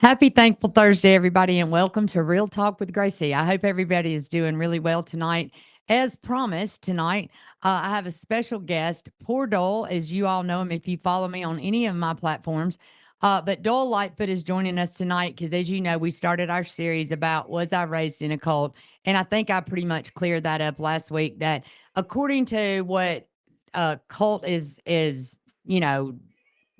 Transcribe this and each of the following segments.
Happy Thankful Thursday, everybody, and welcome to Real Talk with Gracie. I hope everybody is doing really well tonight. As promised, tonight I have a special guest, poor Doyle, as you all know him if you follow me on any of my platforms. But Doyle Lightfoot is joining us tonight because, as you know, we started our series about was I raised in a cult, and I think I pretty much cleared that up last week. That according to what a cult is you know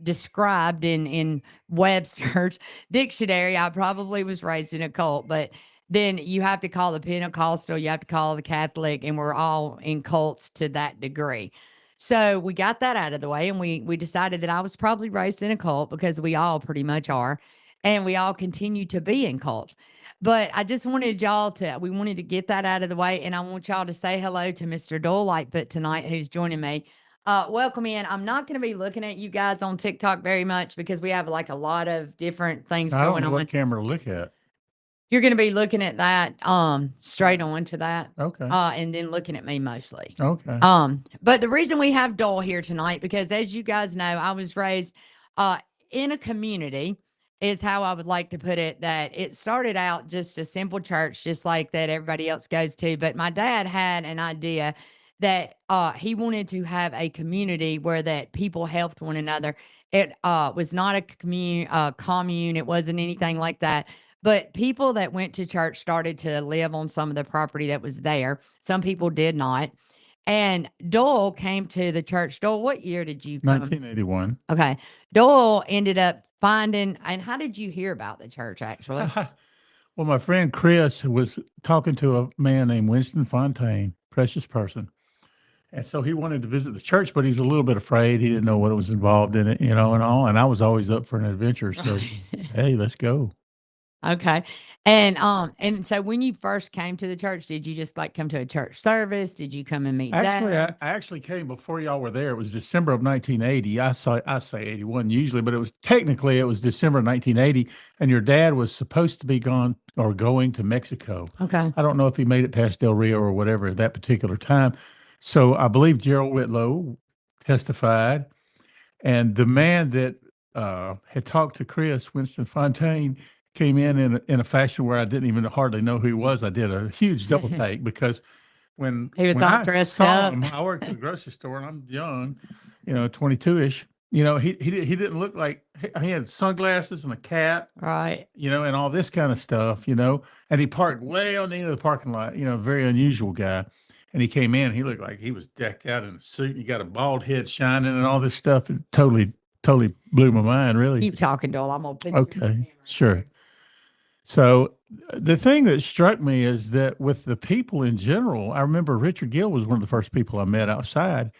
described in Webster's dictionary, I probably was raised in a cult, but then you have to call the Pentecostal, you have to call the Catholic, and we're all in cults to that degree. So we got that out of the way, and we decided that I was probably raised in a cult because we all pretty much are, and we all continue to be in cults. But I just wanted y'all to we wanted to get that out of the way, and I want y'all to say hello to Mr. Doyle Lightfoot tonight, who's joining me. Welcome in. I'm not going to be looking at you guys on TikTok very much because we have like a lot of different things I don't going know on. what camera to look at. You're going to be looking at that straight on to that. Okay. And then looking at me mostly. Okay. But the reason we have Doyle here tonight, because as you guys know, I was raised in a community, is how I would like to put it, that it started out just a simple church, just like that everybody else goes to. But my dad had an idea that he wanted to have a community where that people helped one another. It was not a commune. It wasn't anything like that. But people that went to church started to live on some of the property that was there. Some people did not. And Doyle came to the church. Doyle, what year did you come? 1981. Okay. Doyle ended up finding, and how did you hear about the church actually? Well, my friend Chris was talking to a man named Winston Fontaine, precious person. And so he wanted to visit the church, but he was a little bit afraid. He didn't know what was involved in it, and all. And I was always up for an adventure. So, hey, let's go. Okay. And so when you first came to the church, did you just like come to a church service? Did you come and meet Actually, Dad? I actually came before y'all were there. It was December of 1980. I say 81 usually, but it was December 1980, and your dad was supposed to be gone or going to Mexico. Okay. I don't know if he made it past Del Rio or whatever at that particular time. So I believe Gerald Whitlow testified, and the man that had talked to Chris, Winston Fontaine, came in a fashion where I didn't even hardly know who he was. I did a huge double take because when He was when all I dressed saw up. him, I worked at a grocery store and I'm young, 22-ish. He didn't look like he had sunglasses and a cap, Right. and all this kind of stuff, and he parked way on the end of the parking lot, very unusual guy. And he came in, he looked like he was decked out in a suit. He got a bald head shining and all this stuff. It totally blew my mind, really. Keep talking, Doyle. I'm gonna put you Okay, sure. So the thing that struck me is that with the people in general, I remember Richard Gill was one of the first people I met outside,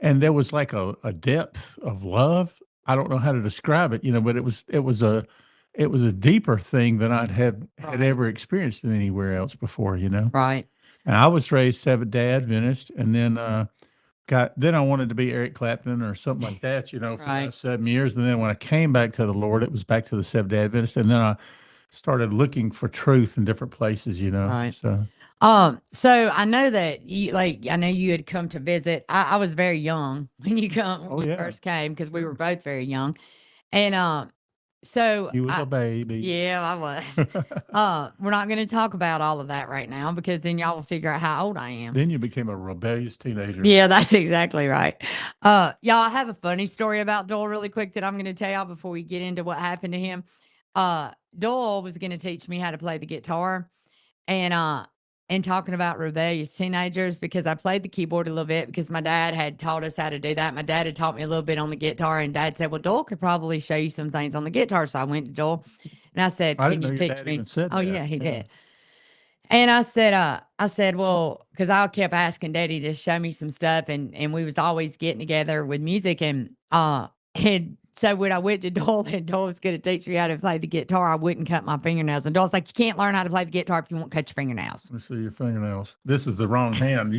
and there was like a depth of love. I don't know how to describe it, but it was a deeper thing than had Right. ever experienced in anywhere else before. Right. And I was raised Seventh Day Adventist, and then then I wanted to be Eric Clapton or something like that, for Right. about 7 years. And then when I came back to the Lord, it was back to the Seventh Day Adventist, and then I started looking for truth in different places. Right. So So I know that I know you had come to visit. I was very young when you yeah, first came because we were both very young. And so you was a baby. yeah, I was. We're not gonna talk about all of that right now because then y'all will figure out how old I am. Then you became a rebellious teenager. Yeah, that's exactly right. Y'all, I have a funny story about Doyle really quick that I'm going to tell y'all before we get into what happened to him. Doyle was going to teach me how to play the guitar, and talking about rebellious teenagers because I played the keyboard a little bit because my dad had taught us how to do that. My dad had taught me a little bit on the guitar, and Dad said, "Well, Doyle could probably show you some things on the guitar." So I went to Doyle, and I said, I "Can didn't know you your teach dad me?" even said Oh that. yeah, he did. And I said, well, because I kept asking Daddy to show me some stuff, and we was always getting together with music, and so when I went to Doyle, and Doyle was going to teach me how to play the guitar, I wouldn't cut my fingernails, and Doyle's like, you can't learn how to play the guitar if you won't cut your fingernails. Let me see your fingernails. This is the wrong hand.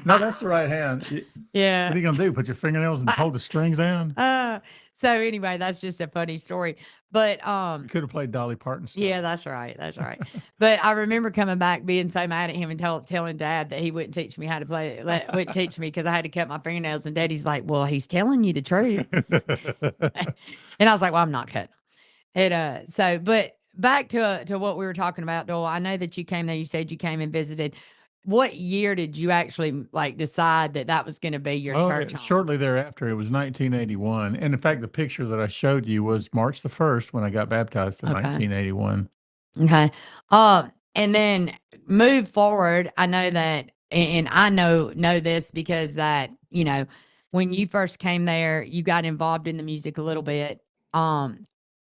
No, that's the right hand. What Yeah. are you gonna do? Put your fingernails and hold the strings down? So anyway, that's just a funny story. But You could have played Dolly Parton stuff. yeah, that's right. That's right. But I remember coming back being so mad at him and telling Dad that he wouldn't teach me how to play, wouldn't teach me because I had to cut my fingernails. And Daddy's like, well, he's telling you the truth. And I was like, well, I'm not cutting. But back to what we were talking about, Doyle. I know that you came there. You said you came and visited. What year did you actually like decide that that was going to be your Oh, church home? shortly thereafter, it was 1981. And in fact, the picture that I showed you was March the 1st when I got baptized in Okay. 1981. Okay. And then move forward. I know that, and I know this because that when you first came there, you got involved in the music a little bit.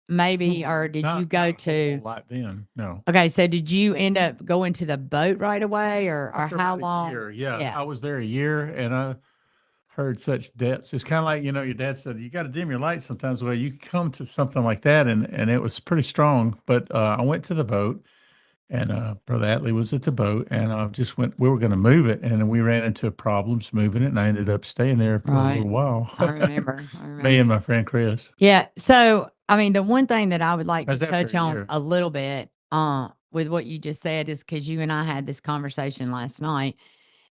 Maybe, or did you go Not a whole to? lot then. No. Okay, so did you end up going to the boat right away, or After how about a long? year, yeah, Yeah. I was there a year and I heard such depths. It's kind of like, your dad said, you got to dim your lights sometimes. Well, you come to something like that and it was pretty strong. But I went to the boat and Brother Atlee was at the boat and I just went, we were going to move it. And then we ran into problems moving it and I ended up staying there for a Right. little while. I remember. I Me remember. and my friend Chris. Yeah. So, I mean, the one thing that I would like to That's after touch a on year. a little bit with what you just said is because you and I had this conversation last night,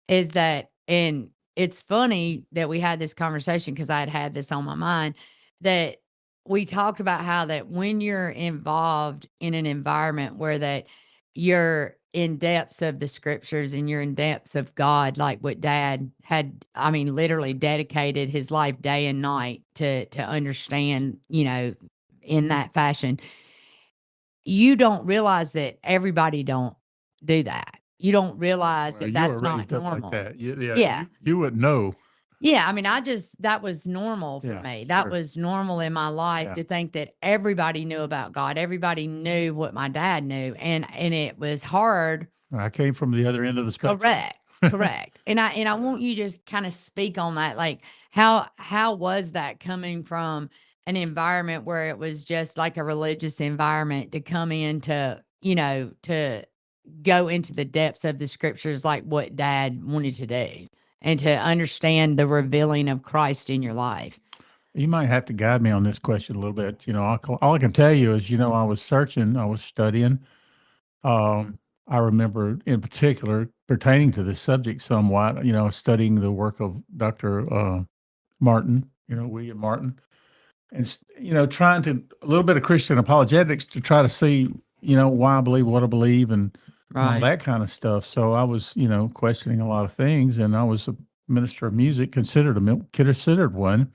is that, and it's funny that we had this conversation because I had this on my mind, that we talked about how that when you're involved in an environment where that you're in depths of the scriptures and you're in depths of God, like what dad had, I mean, literally dedicated his life day and night to understand, in that fashion, you don't realize that everybody don't do that. You don't realize Well, that you were that's not raised up like normal. that. Yeah, Yeah. you wouldn't know. Yeah, I mean, that was normal for Yeah, me. That sure. was normal in my life Yeah. to think that everybody knew about God. Everybody knew what my dad knew, and it was hard. I came from the other end of the spectrum. Correct, correct. And I want you to just kind of speak on that. Like, how was that coming from an environment where it was just like a religious environment to come into, to go into the depths of the scriptures like what dad wanted to do and to understand the revealing of Christ in your life. You might have to guide me on this question a little bit. All I can tell you is, I was searching, I was studying. I remember in particular pertaining to this subject somewhat, studying the work of Dr. Martin, William Martin, and, trying to a little bit of Christian apologetics to try to see, why I believe what I believe and all Right. that kind of stuff. So I was, questioning a lot of things and I was a minister of music, considered one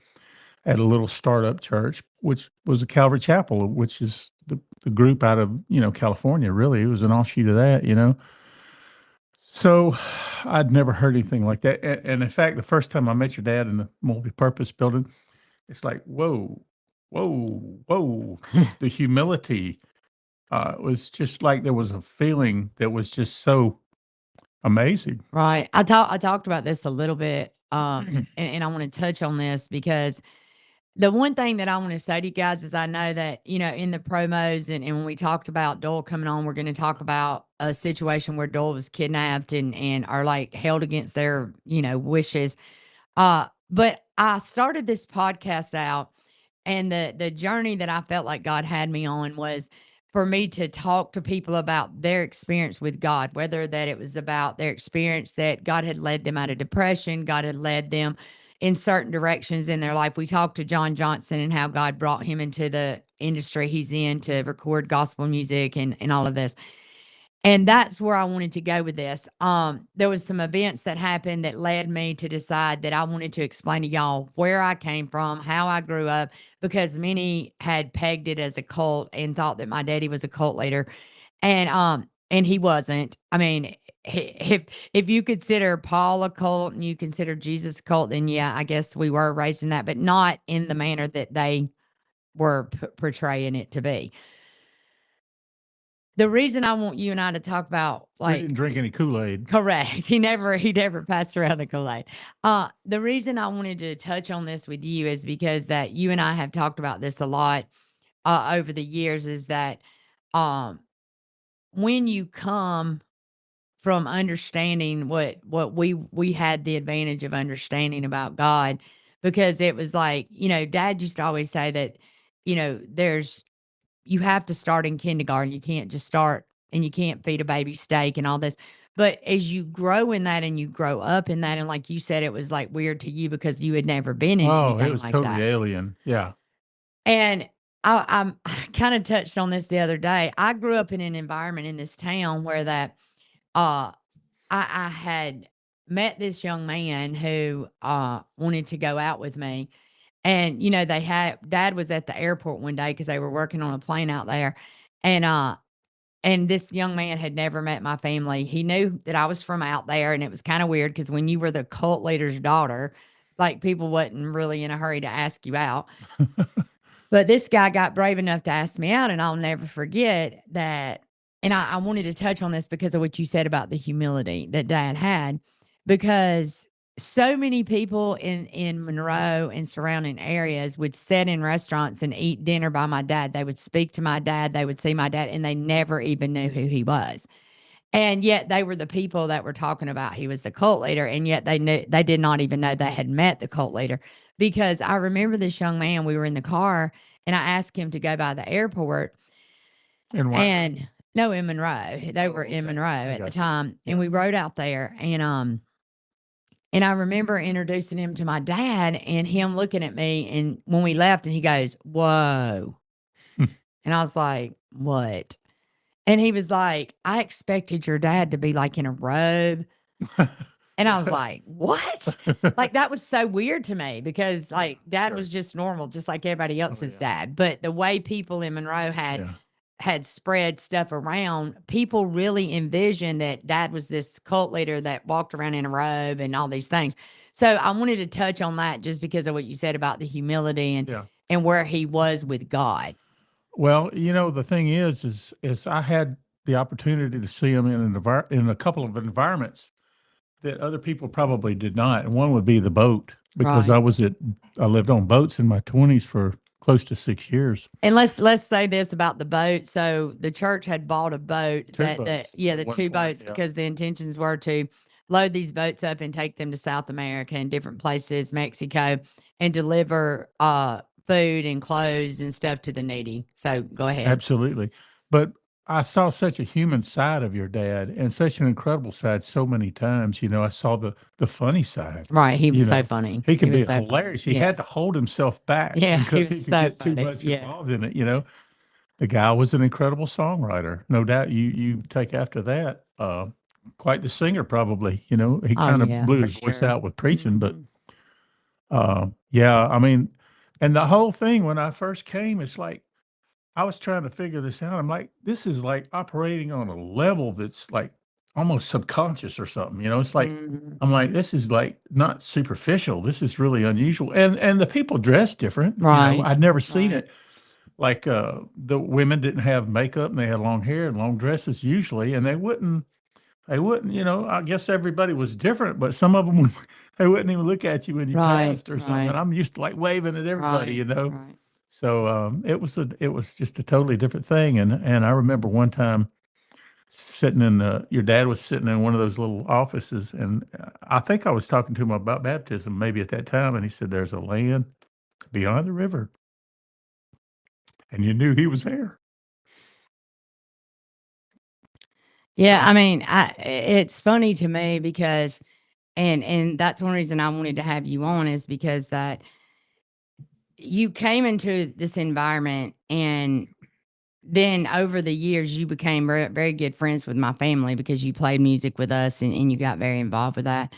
at a little startup church, which was a Calvary Chapel, which is the group out of, California, really. It was an offshoot of that. So I'd never heard anything like that. And in fact, the first time I met your dad in the multi-purpose building, it's like, whoa, whoa, whoa. The humility was just like there was a feeling that was just so amazing. Right. I talked about this a little bit, and I want to touch on this because the one thing that I want to say to you guys is I know that, in the promos and when we talked about Doyle coming on, we're going to talk about a situation where Doyle was kidnapped and are like held against their, wishes. But I started this podcast out, and the journey that I felt like God had me on was for me to talk to people about their experience with God, whether that it was about their experience that God had led them out of depression, God had led them in certain directions in their life. We talked to John Johnson and how God brought him into the industry he's in to record gospel music and all of this. And that's where I wanted to go with this. There was some events that happened that led me to decide that I wanted to explain to y'all where I came from, how I grew up, because many had pegged it as a cult and thought that my daddy was a cult leader, and he wasn't. I mean, if you consider Paul a cult and you consider Jesus a cult, then yeah, I guess we were raised in that, but not in the manner that they were portraying it to be. The reason I want you and I to talk about, We didn't like, drink any Kool-Aid. correct. He never passed around the Kool-Aid. The reason I wanted to touch on this with you is because that you and I have talked about this a lot over the years, is that um when you come from understanding what we had the advantage of understanding about God, because it was like, dad used to always say that, there's you have to start in kindergarten. You can't just start, and you can't feed a baby steak and all this. But as you grow in that and you grow up in that, and like you said, it was like weird to you because you had never been in Oh, it anything was like totally that. alien. Yeah. And I kind of touched on this the other day. I grew up in an environment in this town where that uh I had met this young man who wanted to go out with me. And they had dad was at the airport one day because they were working on a plane out there. And this young man had never met my family. He knew that I was from out there, and it was kind of weird because when you were the cult leader's daughter, like people wasn't really in a hurry to ask you out. But this guy got brave enough to ask me out, and I'll never forget that. And I wanted to touch on this because of what you said about the humility that dad had, because so many people in Monroe and surrounding areas would sit in restaurants and eat dinner by my dad. They would speak to my dad, they would see my dad, and they never even knew who he was. And yet they were the people that were talking about he was the cult leader, and yet they did not even know they had met the cult leader. Because I remember this young man, we were in the car, and I asked him to go by the airport, And what? and no, in Monroe. They were in Okay. Monroe I at the got you. time, and Yeah. we rode out there, and I remember introducing him to my dad and him looking at me, and when we left, and he goes, "Whoa." And I was like, "What?" And he was like, "I expected your dad to be, like, in a robe." And I was like, "What?" Like, that was so weird to me because, Yeah, like, dad sure. was just normal, just like everybody Oh, else's yeah. dad, but the way people in Monroe Yeah. had spread stuff around, people really envisioned that dad was this cult leader that walked around in a robe and all these things. So, I wanted to touch on that just because of what you said about the humility Yeah. and where he was with God. Well, the thing is I had the opportunity to see him in a couple of environments that other people probably did not, and one would be the boat because Right. I lived on boats in my 20s for close to 6 years. And let's say this about the boat. So the church had bought a boat 2 boats the at one two point, boats yeah. because the intentions were to load these boats up and take them to South America and different places, Mexico, and deliver food and clothes and stuff to the needy. So go ahead. Absolutely. But I saw such a human side of your dad and such an incredible side so many times. I saw the funny side. Right. He was You so know, funny. he He could be was so funny. hilarious. He had to Yes. hold himself back Yeah, he because was he could so get too funny. much Yeah. involved in it. The guy was an incredible songwriter. No doubt you take after that. Quite the singer probably. He Oh kind of yeah, blew for his voice sure. out with preaching, but Mhm. yeah, I mean, and the whole thing when I first came, it's like I was trying to figure this out. I'm like, this is like operating on a level that's like almost subconscious or something. It's like Mhm. I'm like, this is like not superficial. This is really unusual. And the people dress different. Right. I'd never seen Right. it. Like the women didn't have makeup and they had long hair and long dresses usually, and they wouldn't, I guess everybody was different, but some of them would, they wouldn't even look at you when you Right. passed or something. Right. And I'm used to like waving at everybody, Right. Right. So it was just a totally different thing. And I remember one time your dad was sitting in one of those little offices, and I think I was talking to him about baptism maybe at that time, and he said, "There's a land beyond the river," and you knew he was there. Yeah, So I mean, it's funny to me because and that's one reason I wanted to have you on is because that you came into this environment and then over the years you became very, very good friends with my family because you played music with us and you got very involved with that.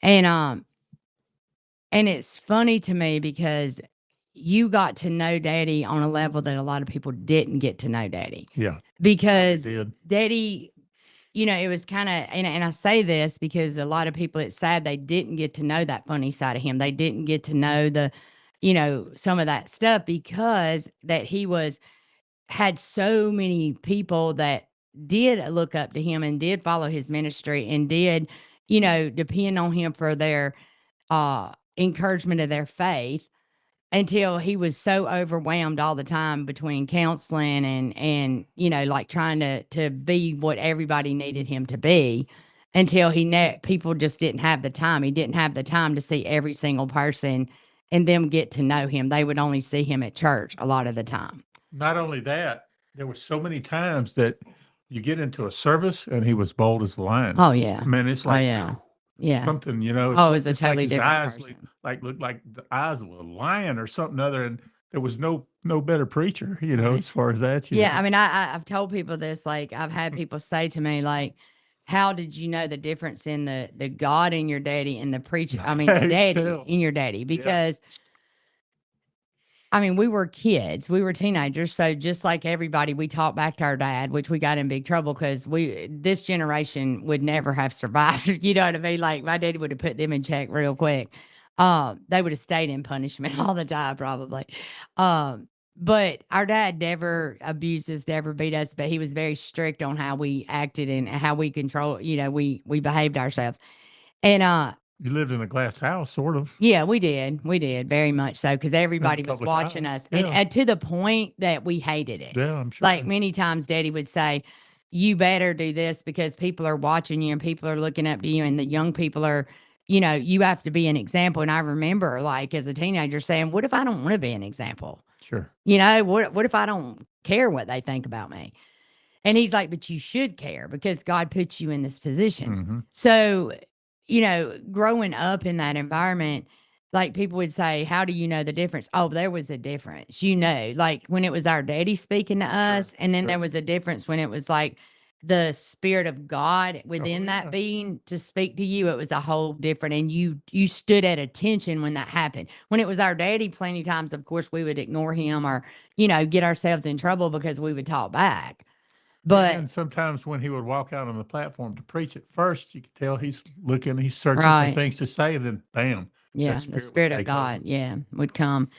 And and it's funny to me because you got to know daddy on a level that a lot of people didn't get to know daddy yeah, they because did. daddy it was kind of, and I say this because a lot of people, it's sad they didn't get to know that funny side of him. They didn't get to know some of that stuff because that he had so many people that did look up to him and did follow his ministry and did, depend on him for their encouragement of their faith until he was so overwhelmed all the time between counseling and like trying to be what everybody needed him to be until people just didn't have the time. He didn't have the time to see every single person and them get to know him. They would only see him at church a lot of the time. Not only that, there were so many times that you get into a service and he was bold as a lion. Oh yeah. Man, it's Oh like yeah. Yeah. something, Oh, it was a it's like totally his different eyes person. look like the eyes of a lion or something other. And there was no better preacher, Right. as far as that, Yeah, I mean, I've told people this, like, I've had people say to me, like, "How did you know the difference in the God in your daddy and the preacher I mean, the I can daddy tell. in your daddy?" Yeah, Because, I mean, we were kids, we were teenagers, so just like everybody, we talked back to our dad, which we got in big trouble because this generation would never have survived, you know what I mean? Like, my daddy would have put them in check real quick. They would have stayed in punishment all the time probably. But our dad never abused us, never beat us, but he was very strict on how we acted and how we control, we behaved ourselves. And, you lived in a glass house, sort of. yeah, we did. We did very much so because In the everybody was public watching eye. us, and, Yeah, and to the point that we hated it. yeah, I'm Like sure. many times, Daddy would say, "You better do this because people are watching you and people are looking up to you, and the young people are, you have to be an example." And I remember, like as a teenager, saying, "What if I don't want to be an example? Sure. What if I don't care what they think about me?" And he's like, "But you should care because God put you in this position." Mhm. So, growing up in that environment, like people would say, "How do you know the difference?" Oh, there was a difference. Like when it was our daddy speaking to Sure, us, and then there sure. was a difference when it was like the spirit of God Oh, within that yeah. being to speak to you. It was a whole different, and you stood at attention when that happened. When it was our daddy, plenty times, of course, we would ignore him or get ourselves in trouble because we would talk back. But And sometimes when he would walk out on the platform to preach at first, you could tell he's looking, he's searching for right. things to say, then bam, that Yeah, the spirit would spirit of take over. God, yeah, would come.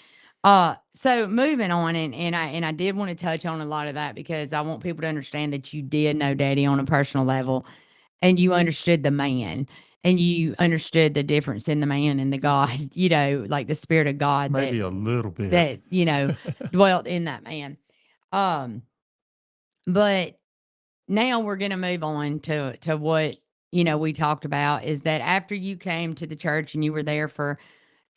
So moving on, and I did want to touch on a lot of that because I want people to understand that you did know Daddy on a personal level, and you understood the man, and you understood the difference in the man and the God, like the spirit of God that Maybe a little bit. that you know dwelt in that man. Um, but now we're going to move on to what we talked about is that after you came to the church and you were there for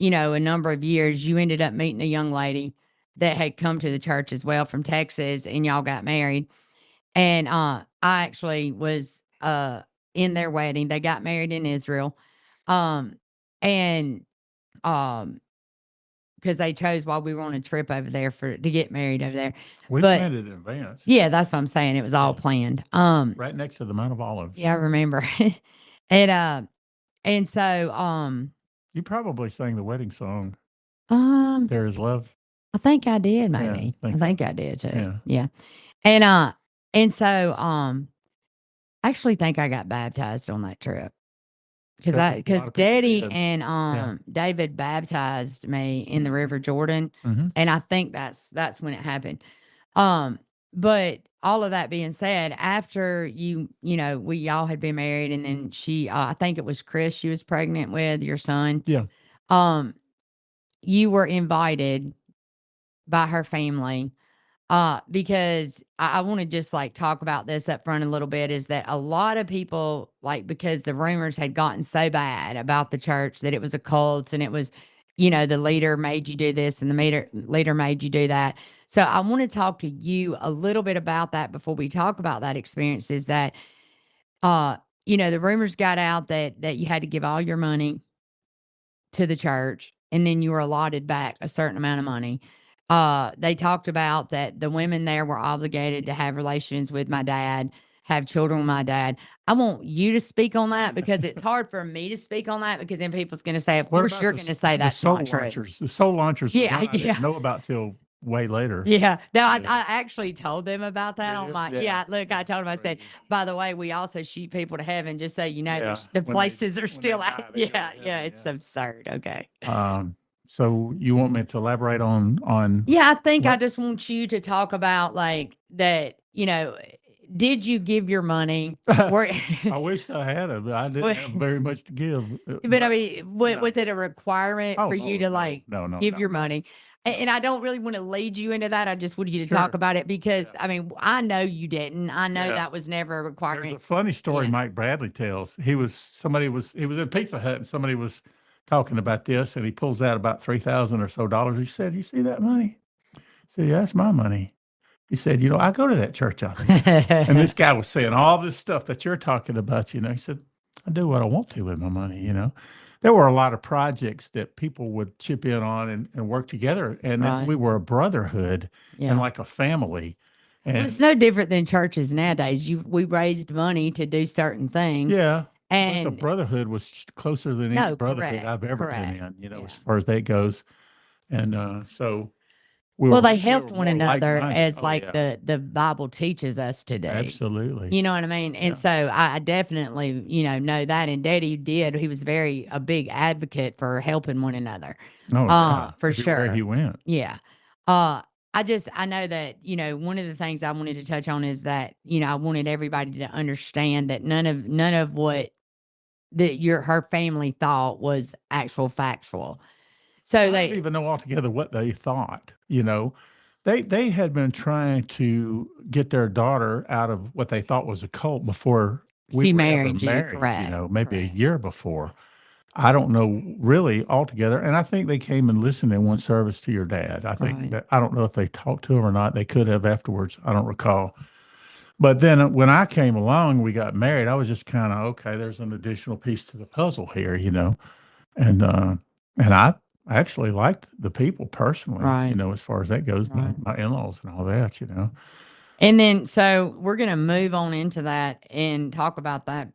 a number of years, you ended up meeting a young lady that had come to the church as well from Texas, and y'all got married. And I actually was in their wedding. They got married in Israel. Um and um because they chose while we were on a trip over there to get married over there. We But planned it in advance. yeah, that's what I'm saying. It was all Yeah. planned. Right next to the Mount of Olives. Yeah, I remember. and and so You probably sang the wedding song, um There Is Love. I think I did, Yeah, I maybe. I think so. think I did too. Yeah. Yeah. And I actually think I got baptized on that trip A because lot of people Daddy did. and Yeah. David baptized me in the River Jordan, Mhm. and I think that's when it happened. Um, but all of that being said, after we all had been married, and then I think it was Chris she was pregnant with your son. Yeah. Um, you were invited by her family. Because I want to just like talk about this up front a little bit is that a lot of people, like, because the rumors had gotten so bad about the church that it was a cult and it was, the leader made you do this and the leader made you do that. So I want to talk to you a little bit about that before we talk about that experience is that, uh, the rumors got out that you had to give all your money to the church, and then you were allotted back a certain amount of money. They talked about that the women there were obligated to have relations with my dad, have children with my dad. I want you to speak on that because it's hard for me to speak on that because then people's going to say, of What course, about you're going to say the that's soul not true. launchers? The soul launchers is Yeah, one I didn't yeah. know about till way later. Yeah. No, I, Yeah. I actually told them about that Did on you? my, Yeah. look, I That's told them, I said, crazy. by the way, we also shoot people to heaven, just so you know, Yeah. the When they places are when they still out. die, they go Yeah. to Yeah. heaven. It's Yeah. absurd. Okay. So you want me to elaborate on Yeah, I think I what? just want you to talk about like that, did you give your money? Were I wish I had it, but I didn't wa- have very much to give. but I But mean, no. was it a requirement Oh for you no, to no, like no, no, give no, your money? And no. I don't really want to lead you into that. I just want you to talk Sure. about it because Yeah. I mean, I know you didn't. I know Yeah. that was never a There's a requirement. funny story Yeah. Mike Bradley tells. He was in Pizza Hut and somebody was talking about this and he pulls out about 3,000 or so dollars. He said, "You see that money?" I said, "Yeah, that's my money." He said, "I go to that church out there." And this guy was saying all this stuff that you're talking about. He said, "I do what I want to with my money." there were a lot of projects that people would chip in on and work together, and that Right. we were a brotherhood and Yeah. like a family. Well, it's And no different than churches nowadays. We raised money to do certain things, yeah, but the and brotherhood was closer than any no, brotherhood correct, I've ever been correct. in, as Yeah. far as that goes. And so we Well, were they we helped were one more another like-minded. as Oh like yeah, the Bible teaches us to do. absolutely. You know what I mean? And Yeah. so I definitely, know that. And Daddy did. He was a big advocate for helping one another. Oh yeah, For everywhere he sure. went. Yeah. I know that, one of the things I wanted to touch on is that, I wanted everybody to understand that none of what her family thought was actual factual. So I don't they even know altogether what they thought. They had been trying to get their daughter out of what they thought was a cult before we she were ever married you, married. correct. Maybe a Correct. year before. I don't know really altogether. And I think they came and listened in one service to your dad. I think Right. that I don't know if they talked to him or not. They could have afterwards. I don't recall. But then when I came along, we got married. I was just kind of okay. There's an additional piece to the puzzle here. And I actually liked the people personally, Right. as far as that goes, my, Right. my in-laws and all that. And then, so we're going to move on into that and talk about that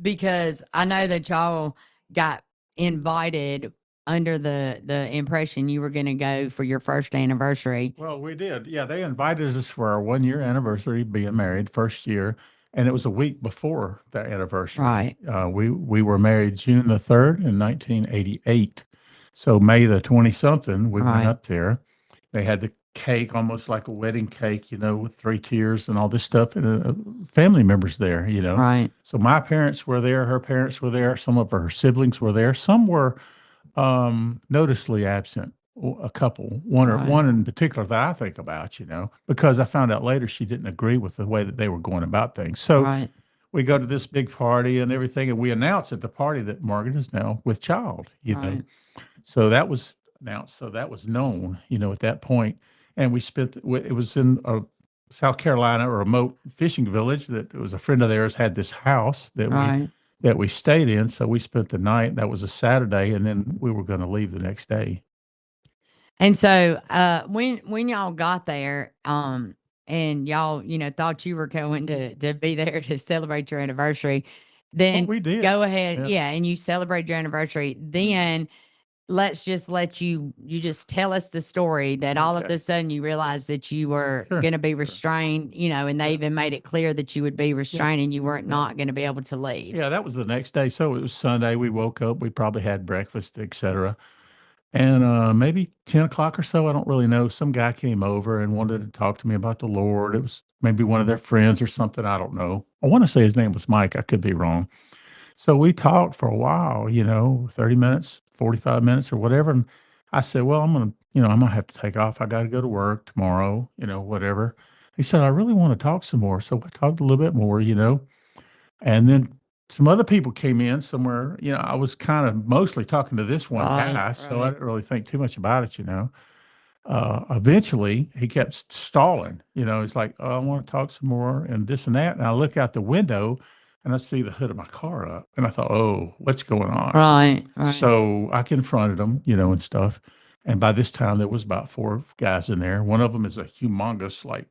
because I know that y'all got invited under the impression you were going to go for your first anniversary. Well, we did. Yeah, they invited us for our 1 year anniversary being married, first year, and it was a week before the anniversary. Right. We were married June the 3rd in 1988. So May the 20 something, we went Right. up there. They had the cake, almost like a wedding cake, with three tiers and all this stuff, and family members there. Right. So my parents were there, her parents were there, some of her siblings were there, some were noticeably absent. A couple, one or Right. one in particular that I think about, because I found out later she didn't agree with the way that they were going about things. So Right. we go to this big party and everything, and we announce at the party that Margaret is now with child. Right. So that was announced. So that was known, at that point. And we spent it was in South Carolina, a remote fishing village that it was a friend of theirs had this house Right. that we stayed in. So we spent the night. That was a Saturday, and then we were going to leave the next day. And so, when y'all got there, and y'all, thought you were going to be there to celebrate your anniversary, Well, then we did. go ahead, Yeah. yeah, and you celebrate your anniversary. Then let's just let you just tell us the story that all of Okay. a sudden you realized that you were Sure. going to be Sure. restrained, and they Yeah. even made it clear that you would be Yeah. restrained and you weren't Yeah. not going to be able to leave. Yeah, that was the next day. So it was Sunday. We woke up. We probably had breakfast, etc. And maybe 10 o'clock or so, I don't really know. Some guy came over and wanted to talk to me about the Lord. It was maybe one of their friends or something. I don't know. I want to say his name was Mike. I could be wrong. So we talked for a while, 30 minutes, 45 minutes or whatever. And I said, well, I'm going to have to take off. I got to go to work tomorrow, whatever. He said, I really want to talk some more. So I talked a little bit more. And then some other people came in somewhere. I was kind of mostly talking to this one Right, guy, so I right, didn't really think too much about it. Eventually, he kept stalling. He's like, "Oh, I want to talk some more," and this and that. And I look out the window, and I see the hood of my car up, and I thought, "Oh, what's going on?" right, right, So I confronted him, and stuff. And by this time, there was about four guys in there. One of them is a humongous, like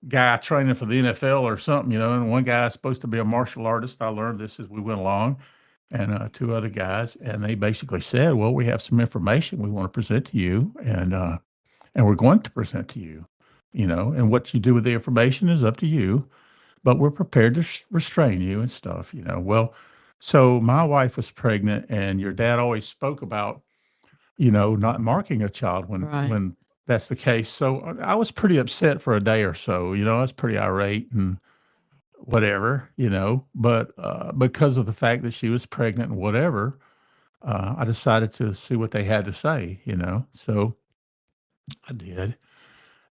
guy training for the NFL or something, and one guy is supposed to be a martial artist. I learned this as we went along, and two other guys, and they basically said, "Well, we have some information we want to present to you, and we're going to present to you, and what you do with the information is up to you, but we're prepared to restrain you and stuff." Well, so my wife was pregnant, and your dad always spoke about not marking a child when right. that's the case. So I was pretty upset for a day or so. I was pretty irate and whatever. But because of the fact that she was pregnant and whatever, I decided to see what they had to say. So I did,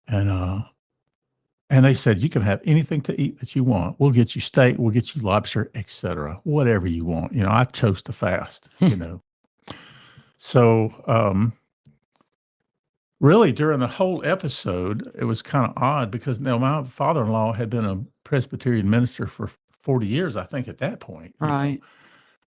and they said you can have anything to eat that you want. We'll get you steak, we'll get you lobster, etc. Whatever you want. I chose to fast. So really, during the whole episode, it was kind of odd because now my father-in-law had been a Presbyterian minister for 40 years, I think, at that point. Right.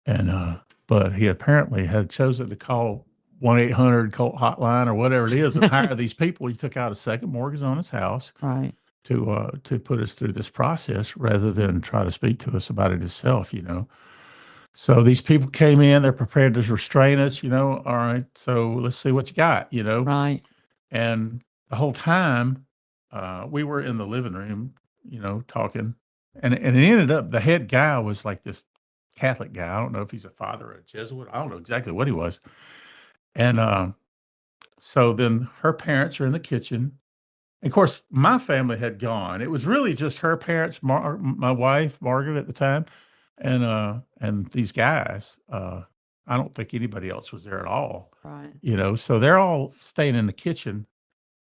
And but he apparently had chosen to call 1-800 Colt hotline or whatever it is and hire these people. He took out a second mortgage on his house Right. to put us through this process rather than try to speak to us about it himself, you know. So these people came in, they're prepared to restrain us, you know. All right, so let's see what you got, you know. Right. And the whole time, we were in the living room, you know, talking, and it ended up the head guy was like this Catholic guy. I don't know if he's a father or a Jesuit. I don't know exactly what he was. And so then her parents are in the kitchen. Of course, my family had gone. It was really just her parents, my wife, Margaret at the time, and these guys. I don't think anybody else was there at all, Right. you know. So they're all staying in the kitchen,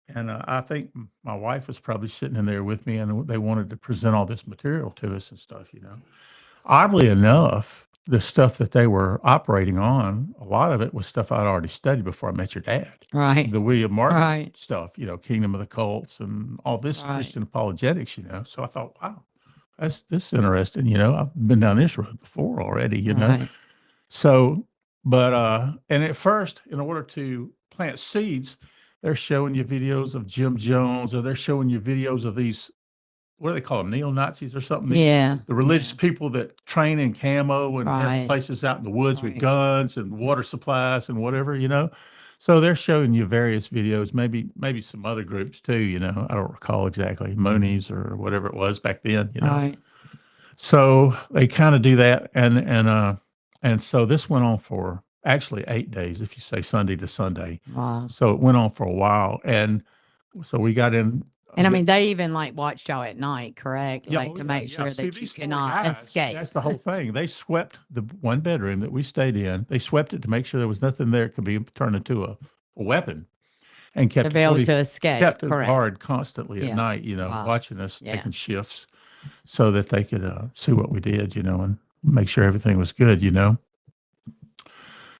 and I think my wife was probably sitting in there with me, and they wanted to present all this material to us and stuff, you know. Oddly enough, the stuff that they were operating on, a lot of it was stuff I'd already studied before I met your dad. Right. The William Martin Right. stuff, you know, Kingdom of the Cults and all this Right. Christian apologetics, you know. So I thought, wow, this is interesting, you know. I've been down this road before already, you know. Right. So, but and at first, in order to plant seeds, they're showing you videos of Jim Jones, or they're showing you videos of these, what do they call them, neo-Nazis or something? Yeah. The religious Yeah. people that train in camo and have Right. places out in the woods with Right. guns and water supplies and whatever, you know? So they're showing you various videos, maybe some other groups too, you know? I don't recall exactly, Moonies or whatever it was back then, you know? Right. So they kinda do that, and so this went on for actually 8 days, if you say Sunday to Sunday. Wow. So it went on for a while, and so we got in And I mean, they even like watched y'all at night, correct? yeah, Like oh, to yeah, make yeah. sure See, that you these 4 cannot guys, escape. that's the whole thing. They swept the one bedroom that we stayed in. They swept it to make sure there was nothing there that could be turned into a weapon, and To be able to escape, kept a correct. guard constantly at Yeah. night, you know, Wow. watching us, Yeah. taking shifts so that they could, see what we did, you know, and make sure everything was good, you know?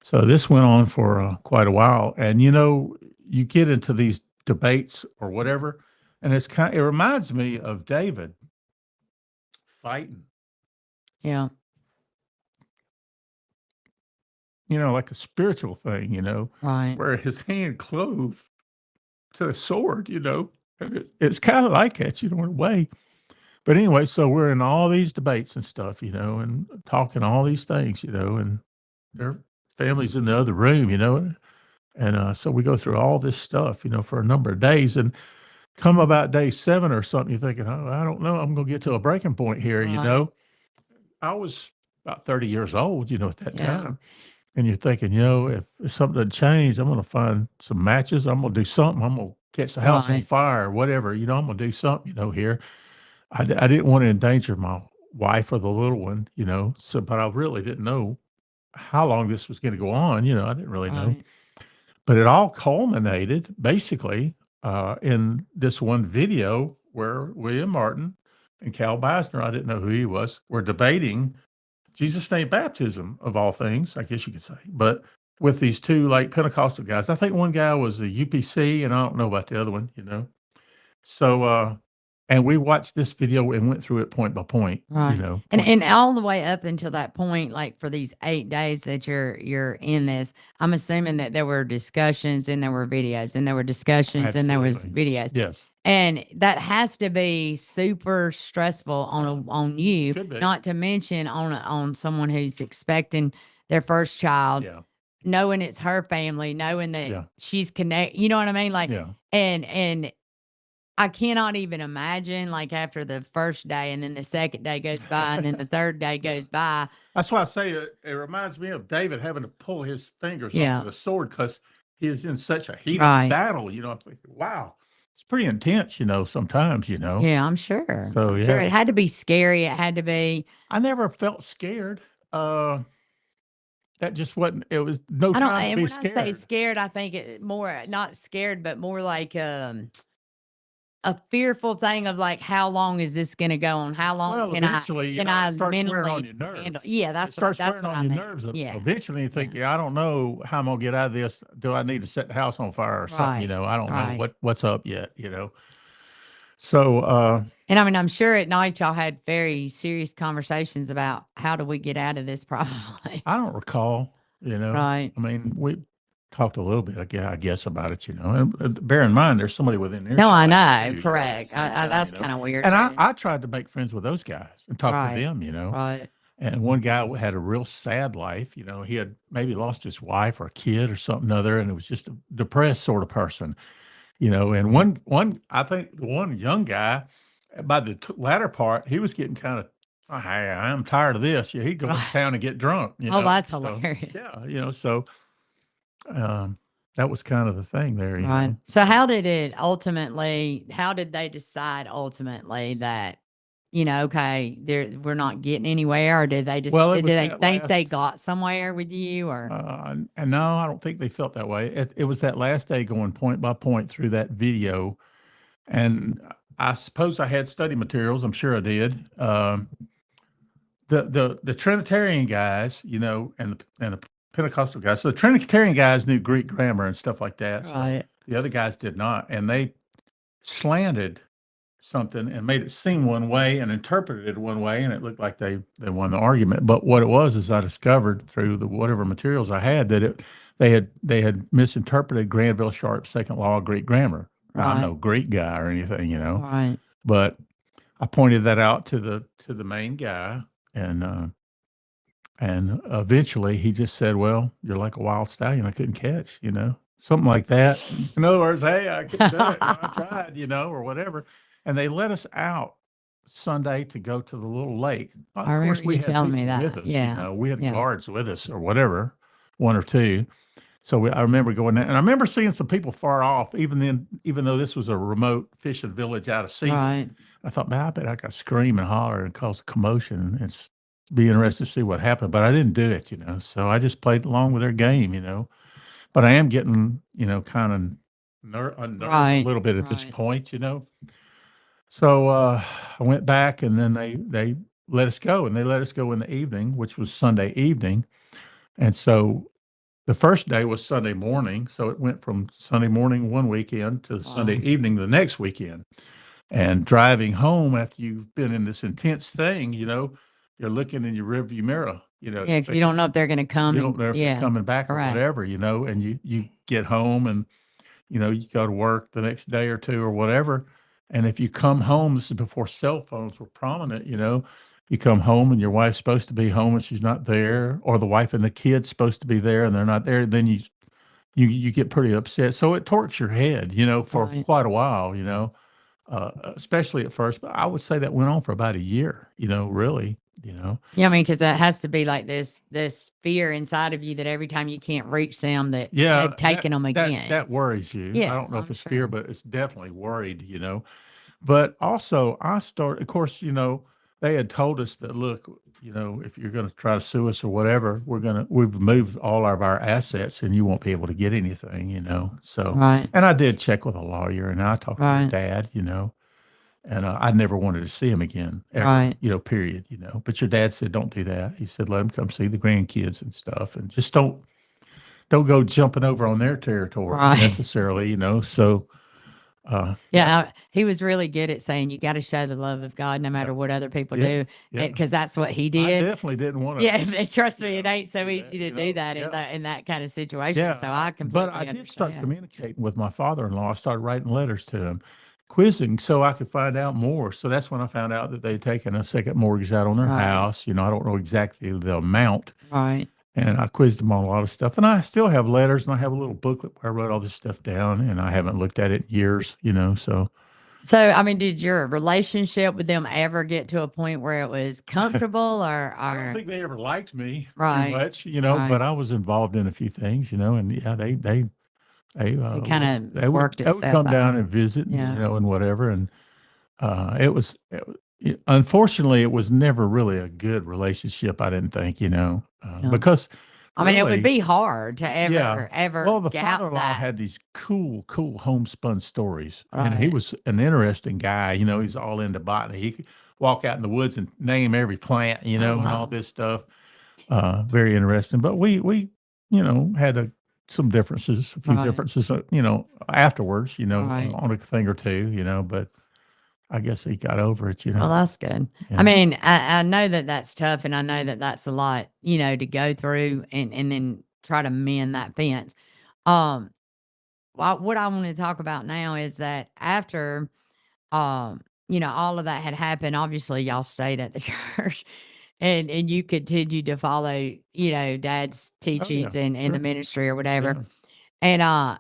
So this went on for, quite a while, and, you know, you get into these debates or whatever, and it reminds me of David fighting, Yeah. you know, like a spiritual thing, you know, Right. where his hand clove to the sword, you know, and it's kind of like that, you know, in a way. But anyway, so we're in all these debates and stuff, you know, and talking all these things, you know, and their families in the other room, you know, and so we go through all this stuff, you know, for a number of days, and come about day 7 or something, you're thinking, oh, I don't know, I'm going to get to a breaking point here, you Right. know. I was about 30 years old, you know, at that Yeah. time. And you're thinking, you know, if something doesn't change, I'm going to find some matches. I'm going to do something. I'm going to catch the house on Right. fire or whatever. You know, I'm going to do something, you know, here. I didn't want to endanger my wife or the little one, you know. So, but I really didn't know how long this was going to go on. You know, I didn't really know. Right. But it all culminated basically in this one video where William Martin and Cal Beisner, I didn't know who he was, were debating Jesus name baptism of all things, I guess you could say. But with these 2 like Pentecostal guys, I think one guy was a UPC, and I don't know about the other one, you know. So, and we watched this video and went through it point by point, you Right. know. And all the way up until that point, like for these 8 days that you're in this, I'm assuming that there were discussions and there were videos and there were discussions and there was Absolutely. videos. Yes. And that has to be super stressful on you, Could be. not to mention on someone who's expecting their first child, Yeah. knowing it's her family, knowing that Yeah. she's you know what I mean? Like, Yeah. and I cannot even imagine, like, after the first day and then the second day goes by and then the third day goes by. That's why I say it reminds me of David having to pull his fingers off Yeah. of the sword because he is in such a heat of Right. battle. You know, I'm thinking, wow, it's pretty intense, you know, sometimes, you know. Yeah, I'm sure. So, I'm sure yeah. it had to be scary. It had to be. I never felt scared. That just wasn't, it was no I don't. time to And be when I say scared. scared, I think it more not scared, but more like a fearful thing of like, how long is this going to go on? How long Well, can I eventually, you can know, it I starts wearing on mentally your handle? nerves. Yeah, It starts that's wearing what on I your meant. nerves. Yeah, Eventually, you think, yeah. yeah, I don't know how I'm gonna get out of this. Do I need to set the house on fire or something? You Right, know, I don't know right. what's up yet. You know. So And I mean, I'm sure at night y'all had very serious conversations about how do we get out of this probably. I don't recall, Right. I mean, we talked a little bit, I guess, about it, and bear in mind, there's somebody within No, I earshot know. too, at the Correct. same time, That's kind of weird and too. I tried to make friends with those guys and talk to Right. them, Right. and one guy had a real sad life, he had maybe lost his wife or a kid or something other, and it was just a depressed sort of person, and I think the one young guy, by the latter part, he was getting kind of, "Oh, hey, I'm tired of this." Yeah, he'd go into Right. town and get drunk, Oh, that's So hilarious. yeah, so um, that was kind of the thing there, Right. So how did they decide ultimately that, okay, we're not getting anywhere, or Well, it did was they that think they last. got somewhere with you or And no, I don't think they felt that way. It was that last day going point by point through that video, and I suppose I had study materials. I'm sure I did. The Trinitarian guys, and the Pentecostal guys. So the Trinitarian guys knew Greek grammar and stuff like that. So right, the other guys did not, and they slanted something and made it seem one way and interpreted it one way, and it looked like they won the argument. But what it was is I discovered through the whatever materials I had that they had misinterpreted Granville Sharp's second law of Greek grammar. Now, I'm right, no Greek guy or anything, right, but I pointed that out to the main guy, and eventually he just said, "Well, you're like a wild stallion I couldn't catch," something like that. In other words, "Hey, I couldn't do it. I tried, or whatever." And they let us out Sunday to go to the little lake. I Of remember course, we you had telling me people with that. us, Yeah. we had Yeah. guards with us or whatever, one or two. So I remember going there, and I remember seeing some people far off, even then, even though this was a remote fishing village out of season. Right. I thought, man, I bet I could scream and holler and cause a commotion and be interested to see what happened. But I didn't do it, So I just played along with their game. But I am getting, kind of unnerved a Right. little bit at this Right. point. So I went back, and then they let us go, and they let us go in the evening, which was Sunday evening. And so the first day was Sunday morning, so it went from Sunday morning one weekend to Sunday Wow. evening the next weekend. And driving home after you've been in this intense thing, you're looking in your rearview mirror, Yeah, 'cause you don't know if they're gonna come you don't and know if they're yeah. coming back or Correct. whatever, and you get home, and you go to work the next day or two or whatever. And if you come home, this is before cell phones were prominent, you come home and your wife's supposed to be home and she's not there, or the wife and the kid's supposed to be there and they're not there, then you get pretty upset. So it torques your head, for Right. quite a while, especially at first. But I would say that went on for about a year, really, Yeah, I mean, because that has to be like this fear inside of you that every time you can't reach them that Yeah, they've taken them again. that worries you. I Yeah, don't know if I'm it's fear, sure. but it's definitely worried. But also, of course, they had told us that, look, if you're going to try to sue us or whatever, we've moved all of our assets and you won't be able to get anything. So, Right. and I did check with a lawyer and I talked to their Right. dad, and I never wanted to see him again, ever, Right. period. But your dad said, don't do that. He said, let him come see the grandkids and stuff, and just don't go jumping over on their territory Right. necessarily. So, yeah, Yeah, he was really good at saying you gotta show the love of God no yeah, matter what other people yeah, do, yeah. because that's what he I did. definitely didn't want to, Yeah, and trust me, it ain't so do that, easy to do that Yeah, in that kind of situation, yeah. so I But I completely did start understand. communicating with my father-in-law. I started writing letters to him, quizzing so I could find out more. So that's when I found out that they'd taken a second mortgage out on their Right. house. I don't know exactly the amount. Right. And I quizzed them on a lot of stuff. And I still have letters, and I have a little booklet where I wrote all this stuff down, and I haven't looked at it in years. So So, I mean, did your relationship with them ever get to a point where it was comfortable I don't or think they ever liked me too right, much, but right. I was involved in a few things, and yeah, they It would kinda they would worked they would itself come out. down and visit, and, Yeah. and whatever. And unfortunately, it was never really a good relationship. I didn't think, Yeah. because I mean, it would really, be hard to yeah. ever Well, the get out father-in-law that. had these cool homespun stories, and he Right. was an interesting guy. He's all into botany. He could walk out in the woods and name every plant, Oh, and all wow. this stuff. Very interesting. But we had some differences, a few Right. differences, afterwards, Right. on a thing or two. But I guess he got over it, Well, that's good. I Yeah. mean, I know that that's tough, and I know that that's a lot, to go through and then try to mend that fence. Um, what I want to talk about now is that after, all of that had happened, obviously y'all stayed at the church and you continued to follow, dad's Oh, yeah. teachings and the Sure. ministry or whatever. Yeah. And,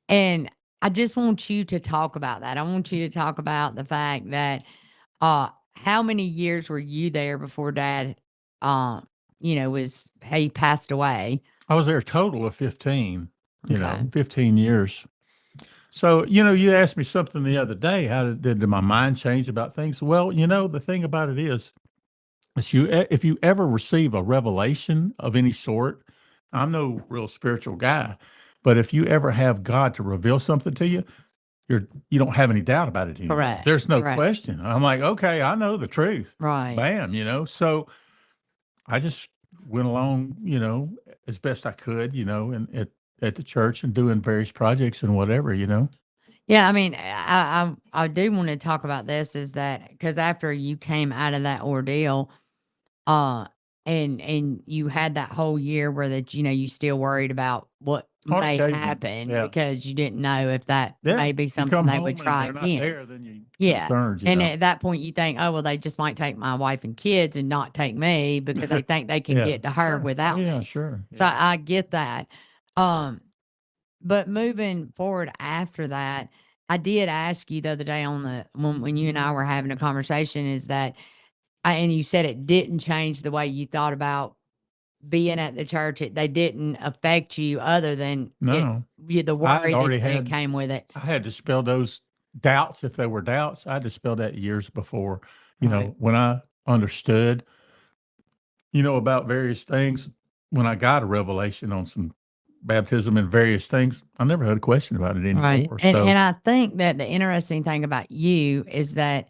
and I just want you to talk about that. I want you to talk about the fact that, how many years were you there before dad, he passed away? I was there a total of 15, Okay. 15 years. So, you asked me something the other day. How did my mind change about things? Well, the thing about it is if you ever receive a revelation of any sort, I'm no real spiritual guy, but if you ever have God to reveal something to you, you don't have any doubt about it anymore. Correct. There's no Correct. question. I'm like, okay, I know the truth. Right. Bam, So I just went along, as best I could, and at the church and doing various projects and whatever. Yeah, I mean, I do want to talk about this is that because after you came out of that ordeal, uh, and you had that whole year where that you still worried about what On may occasion, happen yeah, because you didn't know if that yeah. may be You something come they would home and try they're not again. there, then you Yeah, and concerned. at that point you think, oh well, they just might take my wife and kids and not take me because they think they can Yeah, get to her sure. Oh without yeah, me. sure. So Yeah. I get that. Um, but moving forward after that, I did ask you the other day on the when you and I were having a conversation is that and you said it didn't change the way you thought about being at the church. They didn't affect you other than No, the I had worry already that had came with it. I had to spell those doubts if they were doubts. I had to spell that years before, Right. when I understood, about various things. When I got a revelation on some baptism and various things, I never had a question about it Right. anymore. And So I think that the interesting thing about you is that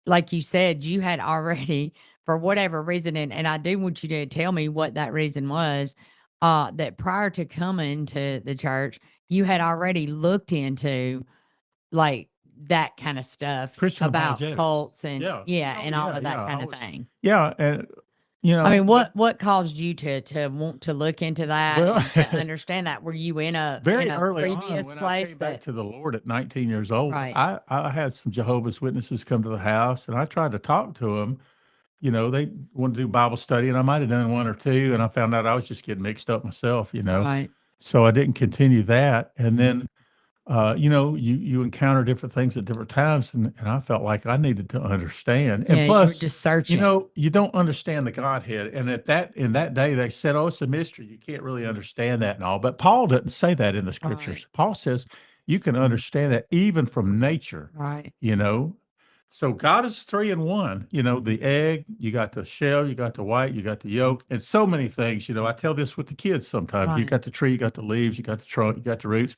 like you said, you had already, for whatever reason, and I do want you to tell me what that reason was, that prior to coming to the church, you had already looked into like that kind of stuff Christian about apologetics. cults and Yeah. yeah, Oh and all yeah, of that yeah. kind of thing. And I mean, but what caused you to want to look into that well, and to understand that? Were you in very a early on previous when I place came back that to the Lord at 19 years old, right, I had some Jehovah's Witnesses come to the house and I tried to talk to them. They wanted to do Bible study and I might have done one or two and I found out I was just getting mixed up myself. right, So I didn't continue that. And then you encounter different things at different times, and I felt like I needed to understand. And yeah, you were plus, just searching, you don't understand the Godhead. And in that day, they said, "Oh, it's a mystery. You can't really understand that and all." But Paul doesn't say that in the right, scriptures. Paul says you can understand that even from nature. right, You know, so God is three in one. The egg, you got the shell, you got the white, you got the yolk, and so many things. I tell this with the kids sometimes. You right, got the tree, you got the leaves, you got the trunk, you got the roots.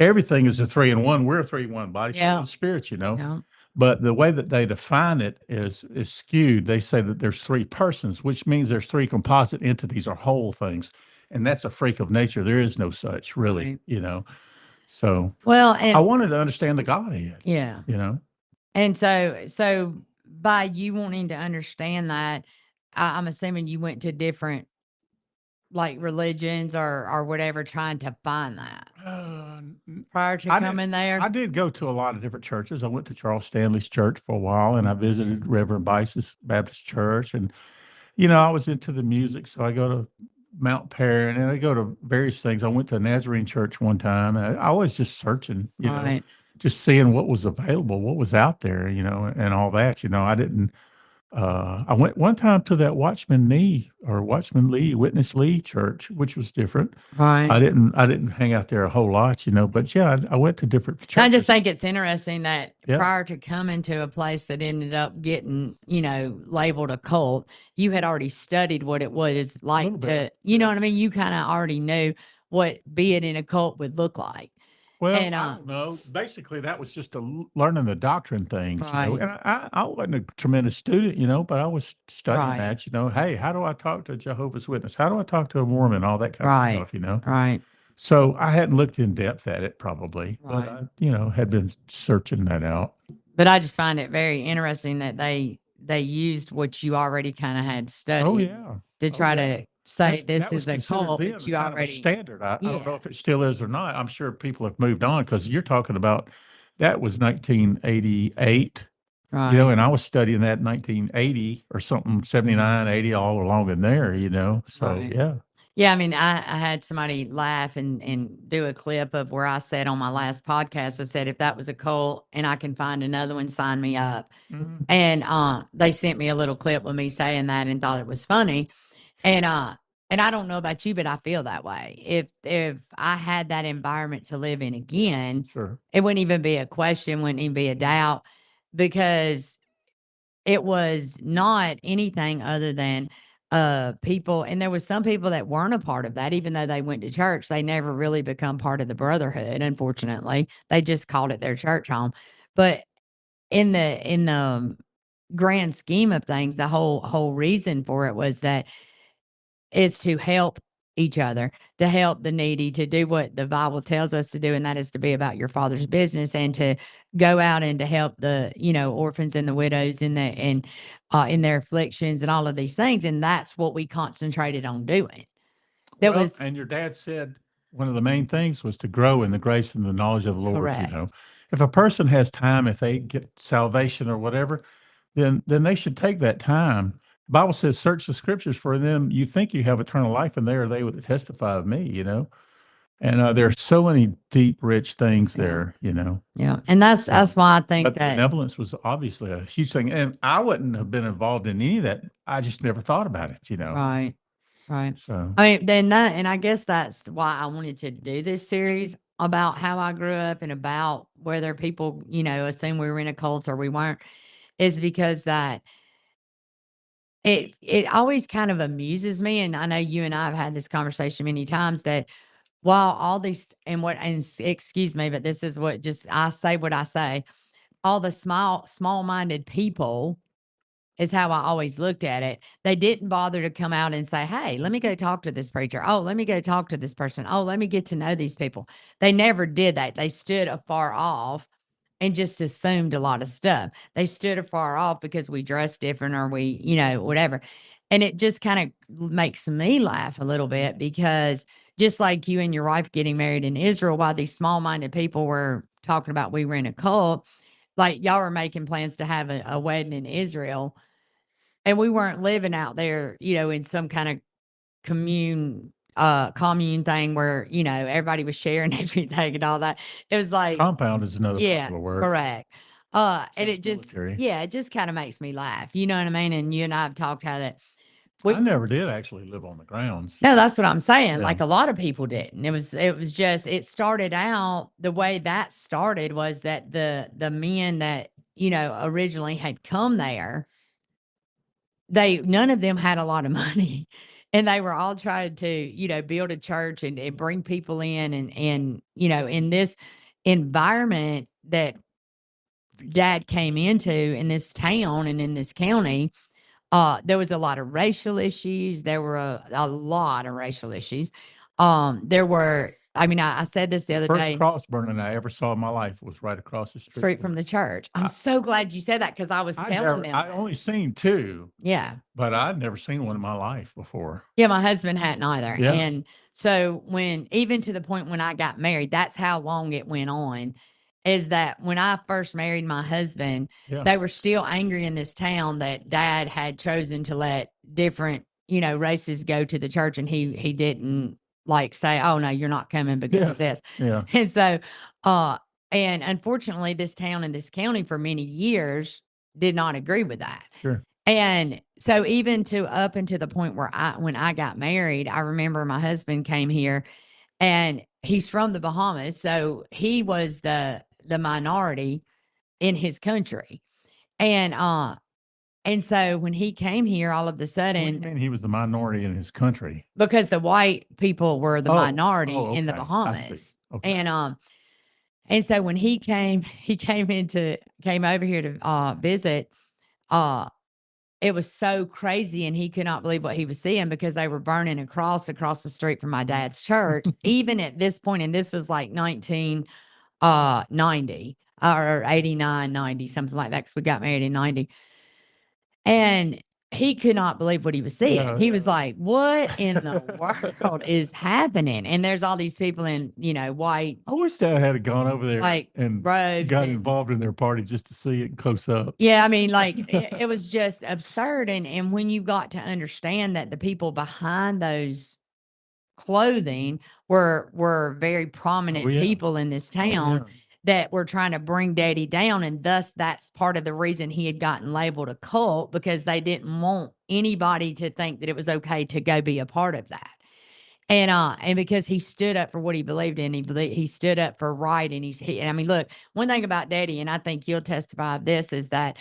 Everything is a three in one. We're a three in one body, soul, yeah, and spirit. yeah, But the way that they define it is skewed. They say that there's three persons, which means there's three composite entities or whole things. And that's a freak of nature. There is no such, right. really. So Well, I and wanted to understand the Godhead, yeah. you know. And so by you wanting to understand that, I'm assuming you went to different like religions or whatever trying to find that Uh, prior to I did coming there. I did go to a lot of different churches. I went to Charles Stanley's church for a while and I visited Reverend Bice's Baptist church and I was into the music, so I go to Mount Perrin and I go to various things. I went to a Nazarene church one time and I was just searching, Right. just seeing what was available, what was out there, and all that. I didn't I went one time to that Watchman Lee, Witness Lee church, which was different. Right. I didn't hang out there a whole lot, but yeah, I went to different I just churches. think it's interesting that Yeah, prior to coming to a place that ended up getting, labeled a cult, you had already studied what it was a like little bit. to, you know what I mean? You kind of already knew what being in a cult would look like. Well, And I don't know. Basically, that was just learning the doctrine things. right, And I wasn't a tremendous student, but I was studying right, that. Hey, how do I talk to a Jehovah's Witness? How do I talk to a Mormon? All that kind of right, stuff. right, So I hadn't looked in depth at it probably, but right. I had been searching that out. But I just find it very interesting that they used what you already kinda had Oh, studied yeah. to Oh, try yeah. to say this That was is a considered cult then that a you kind of a already. standard. I don't know Yeah, if it still is or not. I'm sure people have moved on because you're talking about that was 1988, right, and I was studying that in 1980 or something, 79, 80, all along in there. So, right. yeah. Yeah, I mean, I had somebody laugh and do a clip of where I said on my last podcast, I said, "If that was a cult and I can find another one, sign me up." Mhm. And, they sent me a little clip with me saying that and thought it was funny. And, and I don't know about you, but I feel that way. If I had that environment to live in again, Sure. it wouldn't even be a question, wouldn't even be a doubt, because it was not anything other than people, and there was some people that weren't a part of that, even though they went to church, they never really become part of the brotherhood, unfortunately. They just called it their church home. But in the grand scheme of things, the whole reason for it was that is to help each other, to help the needy, to do what the Bible tells us to do, and that is to be about your Father's business and to go out and to help the, orphans and the widows in their afflictions and all of these things. And that's what we concentrated on doing. That Well, was and your dad said one of the main things was to grow in the grace and the knowledge of the Lord. correct. If a person has time, if they get salvation or whatever, then they should take that time. Bible says, search the scriptures for them. You think you have eternal life in there, they would testify of me. And there's so many deep, rich things Yeah. there. Yeah. And that's So, that's why I think but the that. benevolence was obviously a huge thing. And I wouldn't have been involved in any of that. I just never thought about it. Right. Right. So, I mean, then that, and I guess that's why I wanted to do this series about how I grew up and about whether people, assume we were in a cult or we weren't, is because that it always kind of amuses me. And I know you and I have had this conversation many times that while all these excuse me, but this is what just I say what I say, all the small minded people is how I always looked at it. They didn't bother to come out and say, "Hey, let me go talk to this preacher. Oh, let me go talk to this person. Oh, let me get to know these people." They never did that. They stood afar off and just assumed a lot of stuff. They stood afar off because we dressed different or we, whatever. And it just kind of makes me laugh a little bit because just like you and your wife getting married in Israel, while these small minded people were talking about we were in a cult, like y'all were making plans to have a wedding in Israel, and we weren't living out there, in some kind of commune thing where, everybody was sharing everything and all that. It was like, compound is another yeah, popular word. correct. And Sounds it just, military. yeah, it just kind of makes me laugh. You know what I mean? And you and I have talked how that I we, never did actually live on the grounds. no, that's what I'm saying. Yeah. Like a lot of people didn't. It was just, it started out the way that started was that the men that, originally had come there, none of them had a lot of money, and they were all trying to, build a church and bring people in and, in this environment that dad came into in this town and in this county, there was a lot of racial issues. There were a lot of racial issues. There were, I mean, I said this the The other first day, cross burning I ever saw in my life was right across the street straight from from the us. church. I'm I so glad you said that because I was telling them I that. only seen 2, Yeah. but I'd never seen one in my life before. Yeah, my husband hadn't either. Yeah. And so when even to the point when I got married, that's how long it went on. Is that when I first married my husband, Yeah. they were still angry in this town that dad had chosen to let different, races go to the church and he didn't like say, "Oh no, you're not coming because Yeah. of this." Yeah. And so uh and unfortunately this town and this county for many years did not agree with that. Sure. And so even to up into the point where when I got married, I remember my husband came here and he's from the Bahamas, so he was the minority in his country. And and so when he came here all of a What do you sudden, mean he was the minority in his country? because the white people were the Oh. minority Oh, in the okay. I see. Bahamas. Okay. And so when he came, came over here to visit, uh it was so crazy, and he could not believe what he was seeing because they were burning a cross across the street from my dad's church, even at this point, and this was like 1990. or 89, 90, something like that, because we got married in 90. And he could not believe what he was seeing. Yeah, He was like, "What in the world is happening?" And there's all these people in, white, I wish Dad had gone over there like, and robes got and involved in their party just to see it close up. yeah, I mean, like, it was just absurd, and when you got to understand that the people behind those clothing were very Oh, prominent yeah. people in this Oh, town yeah. that were trying to bring daddy down, and thus that's part of the reason he had gotten labeled a cult, because they didn't want anybody to think that it was okay to go be a part of that. And because he stood up for what he believed in, he stood up for right, and and I mean, look, one thing about daddy, and I think you'll testify of this, is that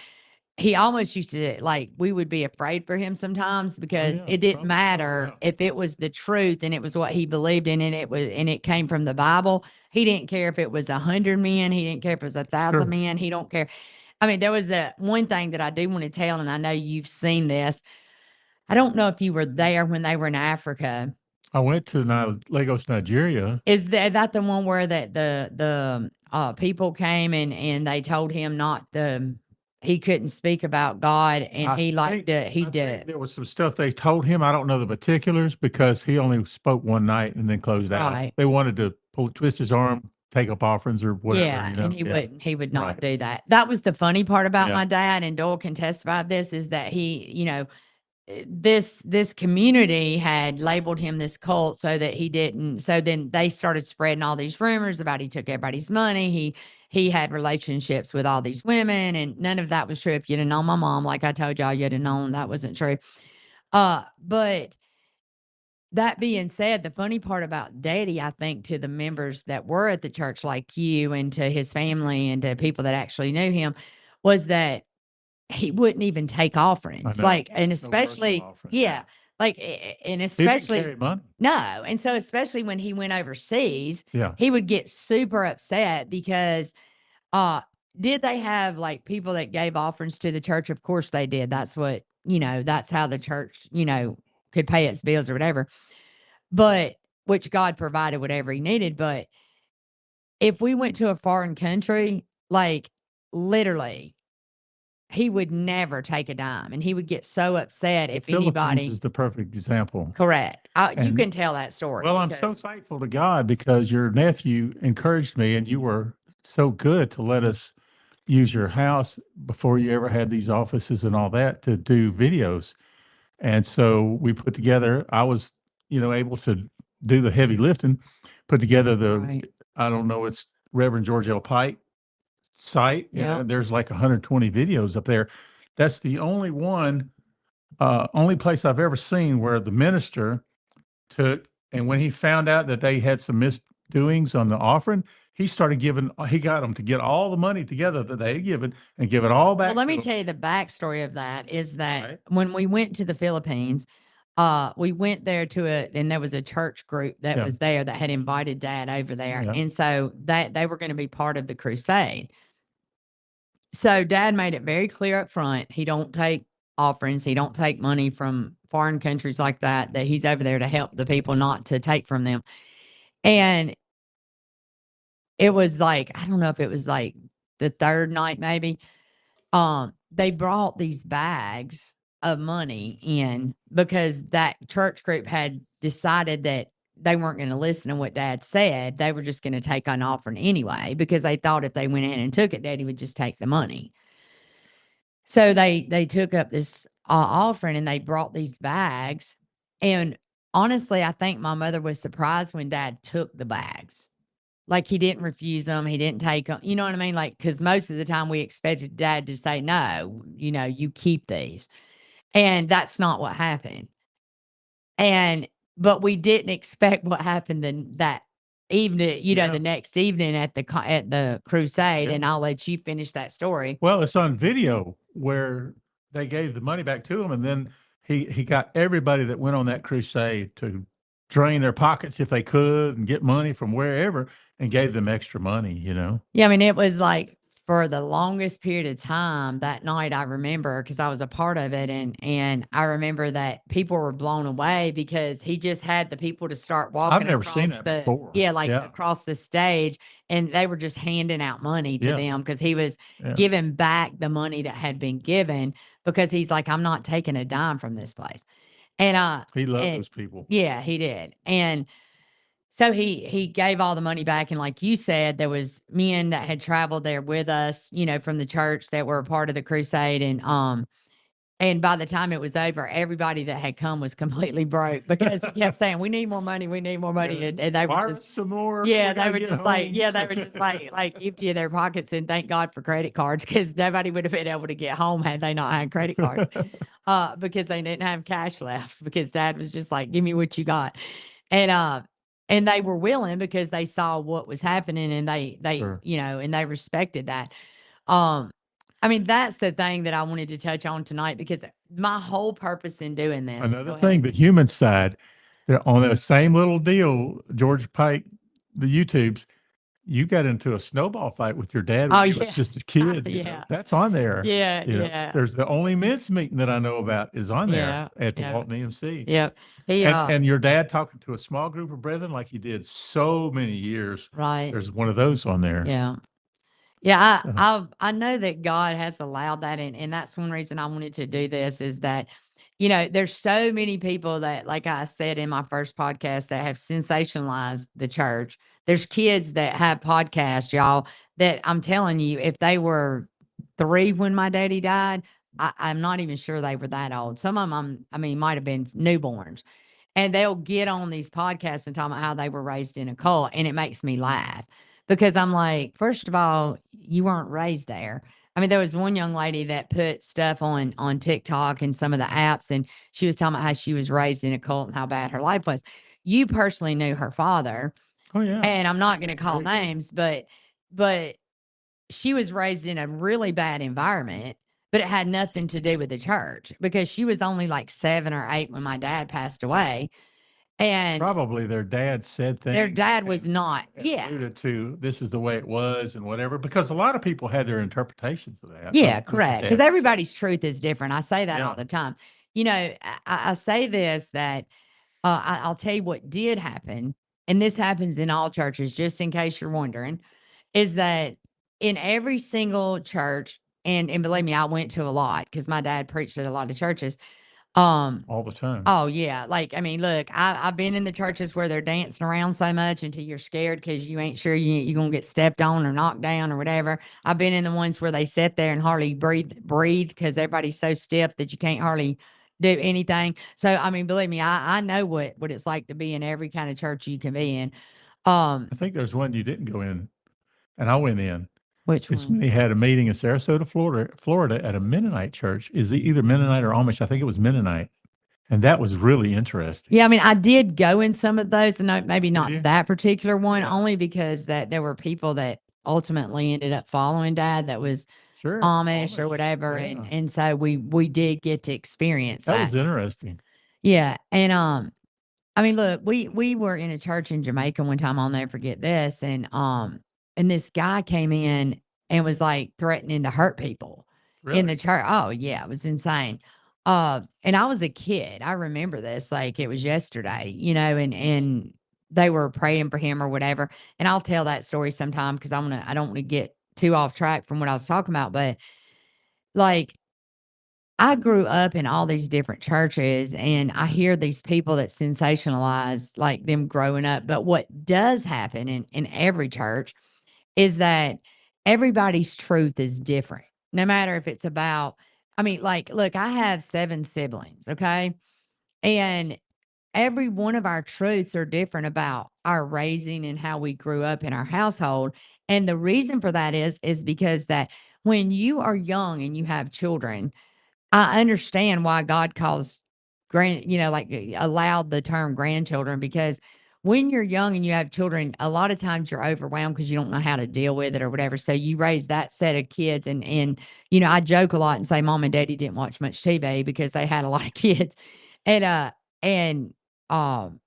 he almost used to, like, we would be afraid for him sometimes, Oh, because yeah. it didn't Probably so, matter yeah. if it was the truth and it was what he believed in, and it came from the Bible. He didn't care if it was 100 men. He didn't care if it was 1,000 Sure. men. He don't care. I mean, there was a one thing that I do want to tell, and I know you've seen this. I don't know if you were there when they were in Africa. I went to Lagos, Nigeria. Is that the one where that the people came and they told him not the he couldn't speak about God, and he I he think did there was some stuff they told him. I don't know the particulars because he only spoke one night and then closed out. right. They wanted to twist his arm, take up offerings or whatever, Yeah, you and know? Yeah. he would not Right. do that. That was the funny part about Yeah. my dad, and Doyle can testify of this, is that he, this community had labeled him this cult so that he didn't, so then they started spreading all these rumors about he took everybody's money. He had relationships with all these women, and none of that was true. If you'd have known my mom, like I told y'all, you'd have known that wasn't true. But that being said, the funny part about Daddy, I think, to the members that were at the church, like you, and to his family and to people that actually knew him, was that he wouldn't even take I offerings, know. like, and No personal especially, offering. yeah, like, and He didn't especially, carry money. no, and so especially when he went overseas, Yeah. he would get super upset because, uh, did they have, like, people that gave offerings to the church? Of course they did. That's what, that's how the church, could pay its bills or whatever. But which God provided whatever he needed. But if we went to a foreign country, like, literally, he would never take a dime, and he would get so upset The if Philippines anybody. is the perfect example. Correct. You And can tell that story well, I'm so because thankful to God because your nephew encouraged me and you were so good to let us use your house before you ever had these offices and all that to do videos. And so we put together, I was, able to do the heavy lifting, put together right. I don't know, it's Reverend George L. Pike site. Yep. There's like 120 videos up there. That's the only place I've ever seen where the minister took, and when he found out that they had some misdoings on the offering, he got them to get all the money together that they had given and give it all Well, back let to me them. tell you the backstory of that is that Right. when we went to the Philippines, we went there and there was a church group that Yeah. was there that had invited Dad over there, Yeah. and so that they were going to be part of the crusade. So Dad made it very clear up front, he don't take offerings, he don't take money from foreign countries like that, that he's over there to help the people, not to take from them. And it was like, I don't know if it was like the 3rd night maybe, they brought these bags of money in because that church group had decided that they weren't gonna listen to what Dad said, they were just gonna take an offering anyway because they thought if they went in and took it, Daddy would just take the money. So they took up this, offering, and they brought these bags, and honestly, I think my mother was surprised when Dad took the bags. Like, he didn't refuse them, he didn't take them. You know what I mean? Like, because most of the time we expected Dad to say, "No, you keep these," and that's not what happened. And but we didn't expect what happened then that evening, Yeah. the next evening at the crusade, Yeah. and I'll let you finish that story. Well, it's on video where they gave the money back to him, and then he got everybody that went on that crusade to drain their pockets if they could and get money from wherever and gave them extra money. Yeah, I mean, it was like for the longest period of time that night, I remember because I was a part of it, and I remember that people were blown away because he just had the people to start I've walking never seen across that the before. yeah, like, Yeah. across the stage, and they were just handing out money to Yeah. them because he was Yeah. giving back the money that had been given because he's like, "I'm not taking a dime from this place." And, He loved and those people. yeah, he did, and so he gave all the money back, and like you said, there was men that had traveled there with us, from the church that were a part of the crusade, and by the time it was over, everybody that had come was completely broke because he kept saying, "We need more money, we need more money," Yeah. and they were Fire us just some more. yeah, We they gotta were get just like home. yeah, they were just like emptying their pockets, and thank God for credit cards because nobody would have been able to get home had they not had credit cards, because they didn't have cash left because Dad was just like, "Give me what you got," and and they were willing because they saw what was happening and they Sure. and they respected that. Um, I mean, that's the thing that I wanted to touch on tonight because my whole purpose in doing this. Another Go ahead. thing, the human side, they're on the same little deal, George Pike, the YouTubes, you got into a snowball fight with your dad Oh when you was yeah, just a kid, yeah, That's on there. yeah, yeah, There's the only men's meeting that I know about is on there yeah, at the yeah, Walton EMC. yeah. He And your dad talking to a small group of brethren like he did so many years. right, There's one of those on there. yeah. Yeah, So, I know that God has allowed that, and that's one reason I wanted to do this is that, there's so many people that, like I said in my first podcast, that have sensationalized the church. There's kids that have podcasts, y'all, that I'm telling you, if they were 3 when my daddy died, I'm not even sure they were that old. Some of them, I mean, might have been newborns. And they'll get on these podcasts and talk about how they were raised in a cult, and it makes me laugh because I'm like, first of all, you weren't raised there. I mean, there was one young lady that put stuff on TikTok and some of the apps, and she was talking about how she was raised in a cult and how bad her life was. You personally knew her father, oh yeah, and I'm not going to call very good. names, but she was raised in a really bad environment, but it had nothing to do with the church because she was only like 7 or 8 when my dad passed away, and Probably their dad said their things dad was not. and Yeah. alluded to this is the way it was and whatever, because a lot of people had their interpretations of that, Yeah, of what your correct. Because dad would say. everybody's truth is different. I say that all Yeah. the time. I say this that I'll tell you what did happen, and this happens in all churches, just in case you're wondering, is that in every single church, and believe me, I went to a lot because my dad preached at a lot of churches. Um, All the time. Oh, yeah, like, I mean, look, I've been in the churches where they're dancing around so much until you're scared because you ain't sure you're gonna get stepped on or knocked down or whatever. I've been in the ones where they sit there and hardly breathe because everybody's so stiff that you can't hardly do anything. So, I mean, believe me, I know what it's like to be in every kind of church you can be in. Um, I think there's one you didn't go in, and I went in. which It's one? when he had a meeting in Sarasota, Florida, at a Mennonite church. Is it either Mennonite or Amish? I think it was Mennonite, and that was really interesting. Yeah, I mean, I did go in some of those, and maybe Did not you? that particular one, Yeah. only because that there were people that ultimately ended up following Dad that was Sure. Amish or Amish. whatever, and Yeah. and so we did get to experience That that. was interesting. Yeah, and, I mean, look, we were in a church in Jamaica one time, I'll never forget this, and this guy came in and was, like, threatening to hurt people in Really? the church. Oh, yeah, it was insane. And I was a kid, I remember this like it was yesterday, and they were praying for him or whatever, and I'll tell that story sometime because I don't wanna get too off track from what I was talking about, but, like, I grew up in all these different churches and I hear these people that sensationalize like them growing up. But what does happen in every church is that everybody's truth is different. No matter if it's about, I mean, like, look, I have 7 siblings, okay? And every one of our truths are different about our raising and how we grew up in our household. And the reason for that is because that when you are young and you have children, I understand why God calls allowed the term grandchildren because when you're young and you have children, a lot of times you're overwhelmed because you don't know how to deal with it or whatever. So you raise that set of kids and I joke a lot and say mom and daddy didn't watch much TV because they had a lot of kids. And and um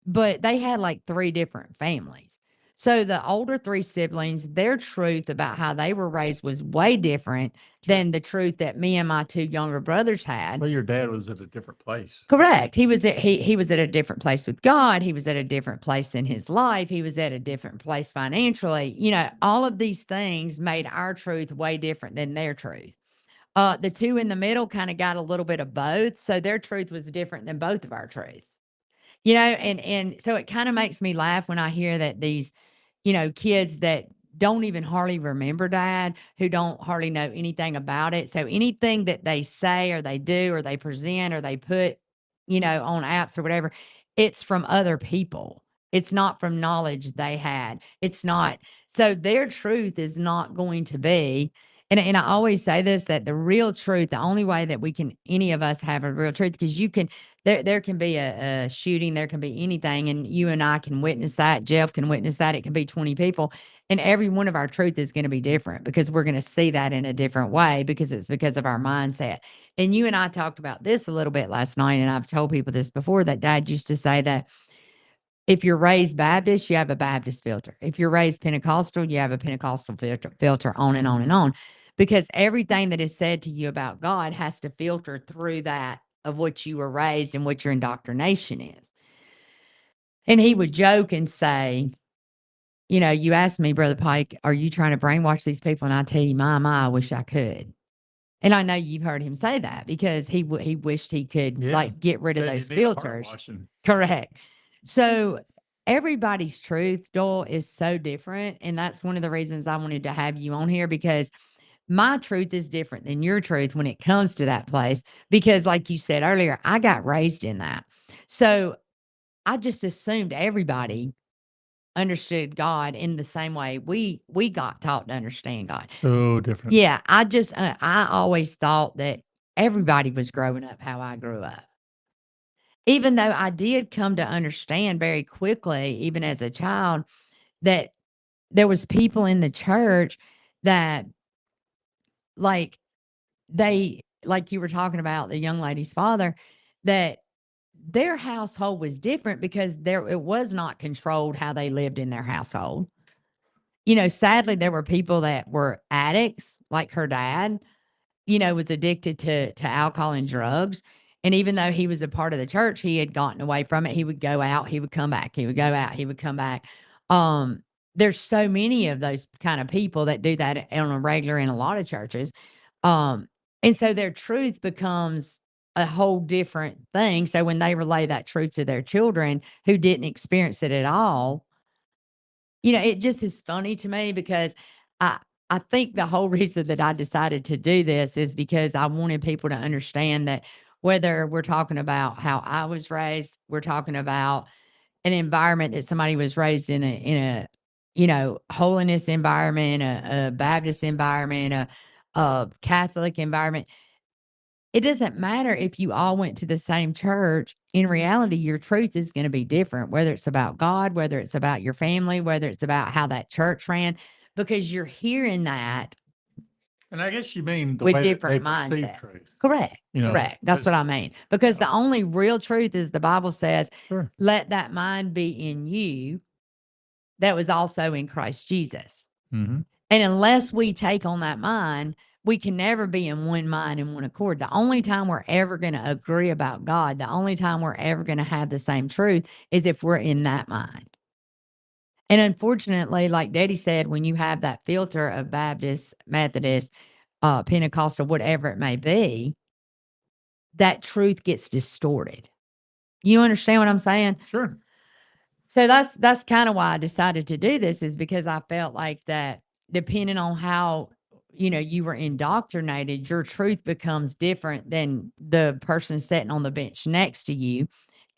but they had like 3 different families. So the older three siblings, their truth about how they were raised was way different than the truth that me and my two younger brothers had. Well, your dad was at a different place. Correct. He was at a different place with God. He was at a different place in his life. He was at a different place financially. All of these things made our truth way different than their truth. The two in the middle kind of got a little bit of both, so their truth was different than both of our truths. And so it kind of makes me laugh when I hear that these, kids that don't even hardly remember dad, who don't hardly know anything about it. So anything that they say or they do or they present or they put, on apps or whatever, it's from other people. It's not from knowledge they had. It's not. So their truth is not going to be. And I always say this, that the real truth, the only way that we can, any of us have a real truth, because you can, there can be a shooting, there can be anything, and you and I can witness that. Jeff can witness that. It can be 20 people, and every one of our truth is going to be different because we're going to see that in a different way because it's because of our mindset. And you and I talked about this a little bit last night, and I've told people this before, that Dad used to say that if you're raised Baptist, you have a Baptist filter. If you're raised Pentecostal, you have a Pentecostal filter, on and on and on, because everything that is said to you about God has to filter through that of what you were raised and what your indoctrination is. And he would joke and say, you asked me, Brother Pike, are you trying to brainwash these people? And I tell you, my, I wish I could. And I know you've heard him say that because he wished he could get rid of those filters. Correct. So everybody's truth, Doyle, is so different. And that's one of the reasons I wanted to have you on here, because my truth is different than your truth when it comes to that place. Because like you said earlier, I got raised in that. So I just assumed everybody understood God in the same way we got taught to understand God. So different. Yeah, I always thought that everybody was growing up how I grew up. Even though I did come to understand very quickly, even as a child, that there was people in the church that, like, like you were talking about the young lady's father, that their household was different because it was not controlled how they lived in their household. Sadly, there were people that were addicts, like her dad, was addicted to alcohol and drugs. And even though he was a part of the church, he had gotten away from it. He would go out, he would come back, he would go out, he would come back. There's so many of those kind of people that do that on a regular in a lot of churches. And so their truth becomes a whole different thing. So when they relay that truth to their children who didn't experience it at all, it just is funny to me because I I think the whole reason that I decided to do this is because I wanted people to understand that whether we're talking about how I was raised, we're talking about an environment that somebody was raised in a holiness environment, a Baptist environment, a Catholic environment. It doesn't matter if you all went to the same church. In reality, your truth is going to be different, whether it's about God, whether it's about your family, whether it's about how that church ran, because you're hearing that And I guess you mean the with way that they different perceive mindsets. truth. Correct. Correct. That's what I mean. Because the only real truth is the Bible says, Sure. let that mind be in you that was also in Christ Jesus. Mm-hmm. And unless we take on that mind, we can never be in one mind and one accord. The only time we're ever going to agree about God, the only time we're ever going to have the same truth is if we're in that mind. And unfortunately, like Daddy said, when you have that filter of Baptist, Methodist, Pentecostal, whatever it may be, that truth gets distorted. You understand what I'm saying? Sure. So that's kind of why I decided to do this, is because I felt like that depending on how, you were indoctrinated, your truth becomes different than the person sitting on the bench next to you.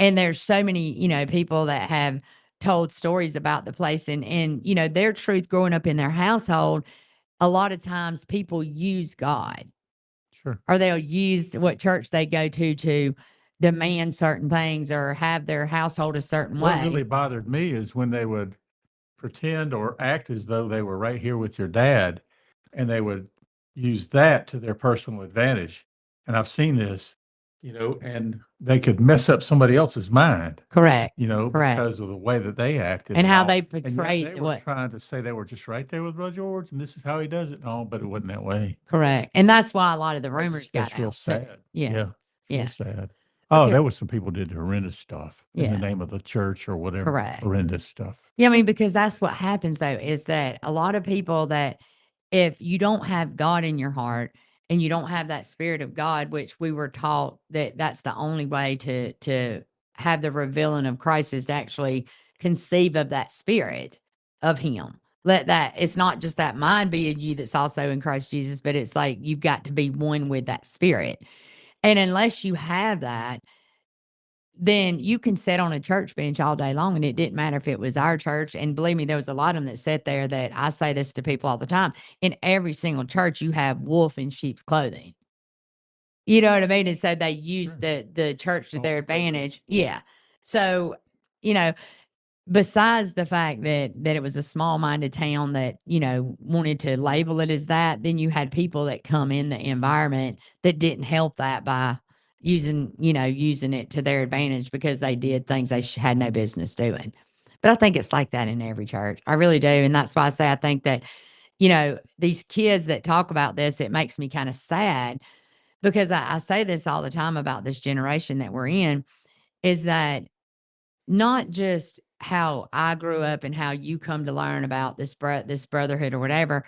And there's so many, people that have told stories about the place, and their truth growing up in their household, a lot of times people use God. Sure. Or they'll use what church they go to demand certain things or have their household a certain What way. really bothered me is when they would pretend or act as though they were right here with your dad, and they would use that to their personal advantage. And I've seen this and they could mess up somebody else's mind, Correct. Correct. because of the way that they acted And and how all. they And yet they portrayed were what trying to say they were just right there with Brother George, and this is how he does it. No, but it wasn't that way. correct. And that's why a lot of the rumors got That's real out too. sad. Yeah. Yeah, it's real Yeah. sad. Oh, Because there was some people did horrendous stuff in the yeah. name of the church or whatever. Correct. Horrendous stuff. Yeah, I mean, because that's what happens though, is that a lot of people that if you don't have God in your heart and you don't have that spirit of God, which we were taught that that's the only way to have the revealing of Christ is to actually conceive of that spirit of him. Let that it's not just that mind be in you that's also in Christ Jesus, but it's like you've got to be one with that spirit. And unless you have that, then you can sit on a church bench all day long and it didn't matter if it was our church. And believe me, there was a lot of them that sat there that I say this to people all the time. In every single church, you have wolf in sheep's clothing. You know what I mean? And so they use Sure. the church to Oh, their totally. advantage. Yeah. So, you know, besides the fact that it was a small-minded town that, wanted to label it as that, then you had people that come in the environment that didn't help that by using it to their advantage because they did things they had no business doing. But I think it's like that in every church. I really do, and that's why I say I think that, these kids that talk about this, it makes me kinda sad because I say this all the time about this generation that we're in, is that not just how I grew up and how you come to learn about this brotherhood or whatever,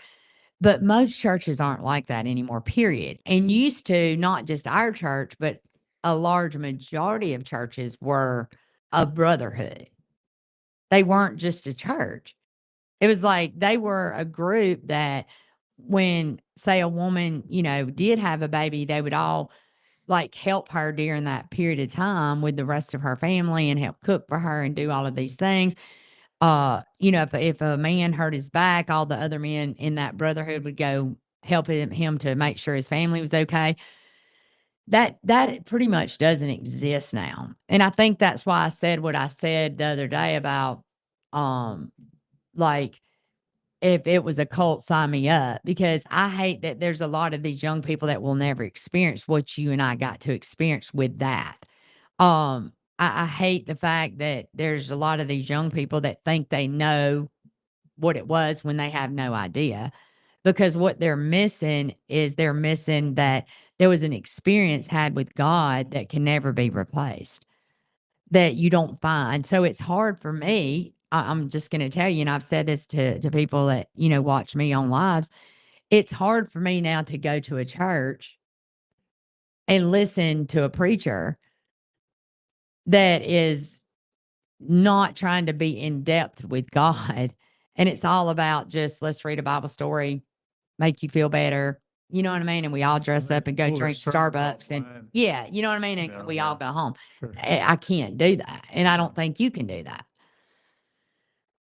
but most churches aren't like that anymore, period. And used to, not just our church, but a large majority of churches were a brotherhood. They weren't just a church. It was like they were a group that when, say, a woman, did have a baby, they would all like help her during that period of time with the rest of her family and help cook for her and do all of these things. If a man hurt his back, all the other men in that brotherhood would go help him to make sure his family was okay. That pretty much doesn't exist now. And I think that's why I said what I said the other day about um like if it was a cult, sign me up, because I hate that there's a lot of these young people that will never experience what you and I got to experience with that. I hate the fact that there's a lot of these young people that think they know what it was when they have no idea. Because what they're missing that there was an experience had with God that can never be replaced, that you don't find. So it's hard for me. I'm just going to tell you, and I've said this to people that, watch me on lives. It's hard for me now to go to a church and listen to a preacher that is not trying to be in depth with God. And it's all about just let's read a Bible story, make you feel better. You know what I mean? And we all dress up and go Pull their drink sermons Starbucks and offline. yeah, you know what I mean? And Yeah, we yeah. all go home. Sure. I can't do that. And I don't think you can do that.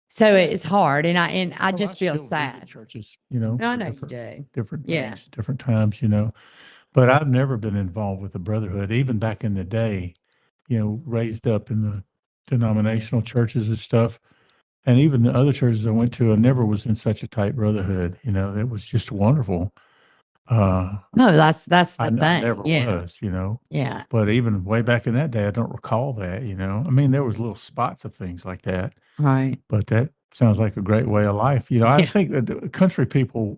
So it's hard. And I Well, I just feel still visit sad. churches, I for know you do. different Yeah. things, different times. But I've never been involved with the brotherhood, even back in the day, raised up in the denominational churches and stuff. And even the other churches I went to, I never was in such a tight brotherhood. It was just wonderful. No, that's I the I thing. never Yeah. was. Yeah. But even way back in that day, I don't recall that. I mean, there was little spots of things like that, Right. but that sounds like a great way of life. I Yeah. think that the country people,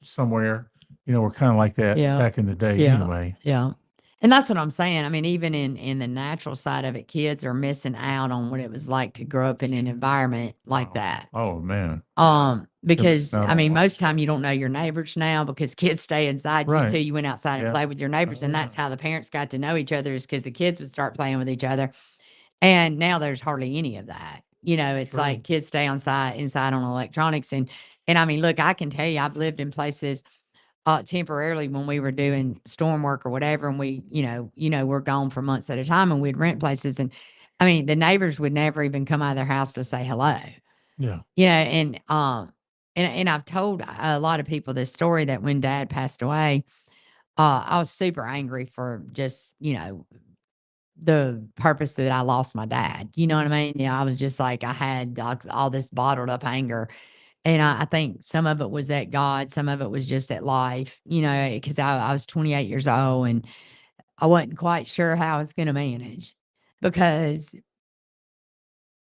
somewhere, were kind of like that Yeah. back in the day Yeah. anyway. Yeah. And that's what I'm saying. I mean, even in the natural side of it, kids are missing out on what it was like to grow up in an environment like Wow. that. Oh man, they're Because missing out I on a mean, lot of most time stuff. you don't know your neighbors now because kids stay inside. Used Right. to you went outside and Yeah. played with your neighbors, Oh and yeah. that's how the parents got to know each other is because the kids would start playing with each other. And now there's hardly any of that. It's True. like kids stay on site inside on electronics and I mean, look, I can tell you, I've lived in places temporarily when we were doing storm work or whatever, and we, we're gone for months at a time, and we'd rent places, and I mean, the neighbors would never even come out of their house to say hello. Yeah. And I've told a lot of people this story that when Dad passed away, I was super angry for just the purpose that I lost my dad. You know what I mean? I was just like I had all this bottled up anger, and I think some of it was at God, some of it was just at life. Because I was 28 years old, and I wasn't quite sure how I was going to manage because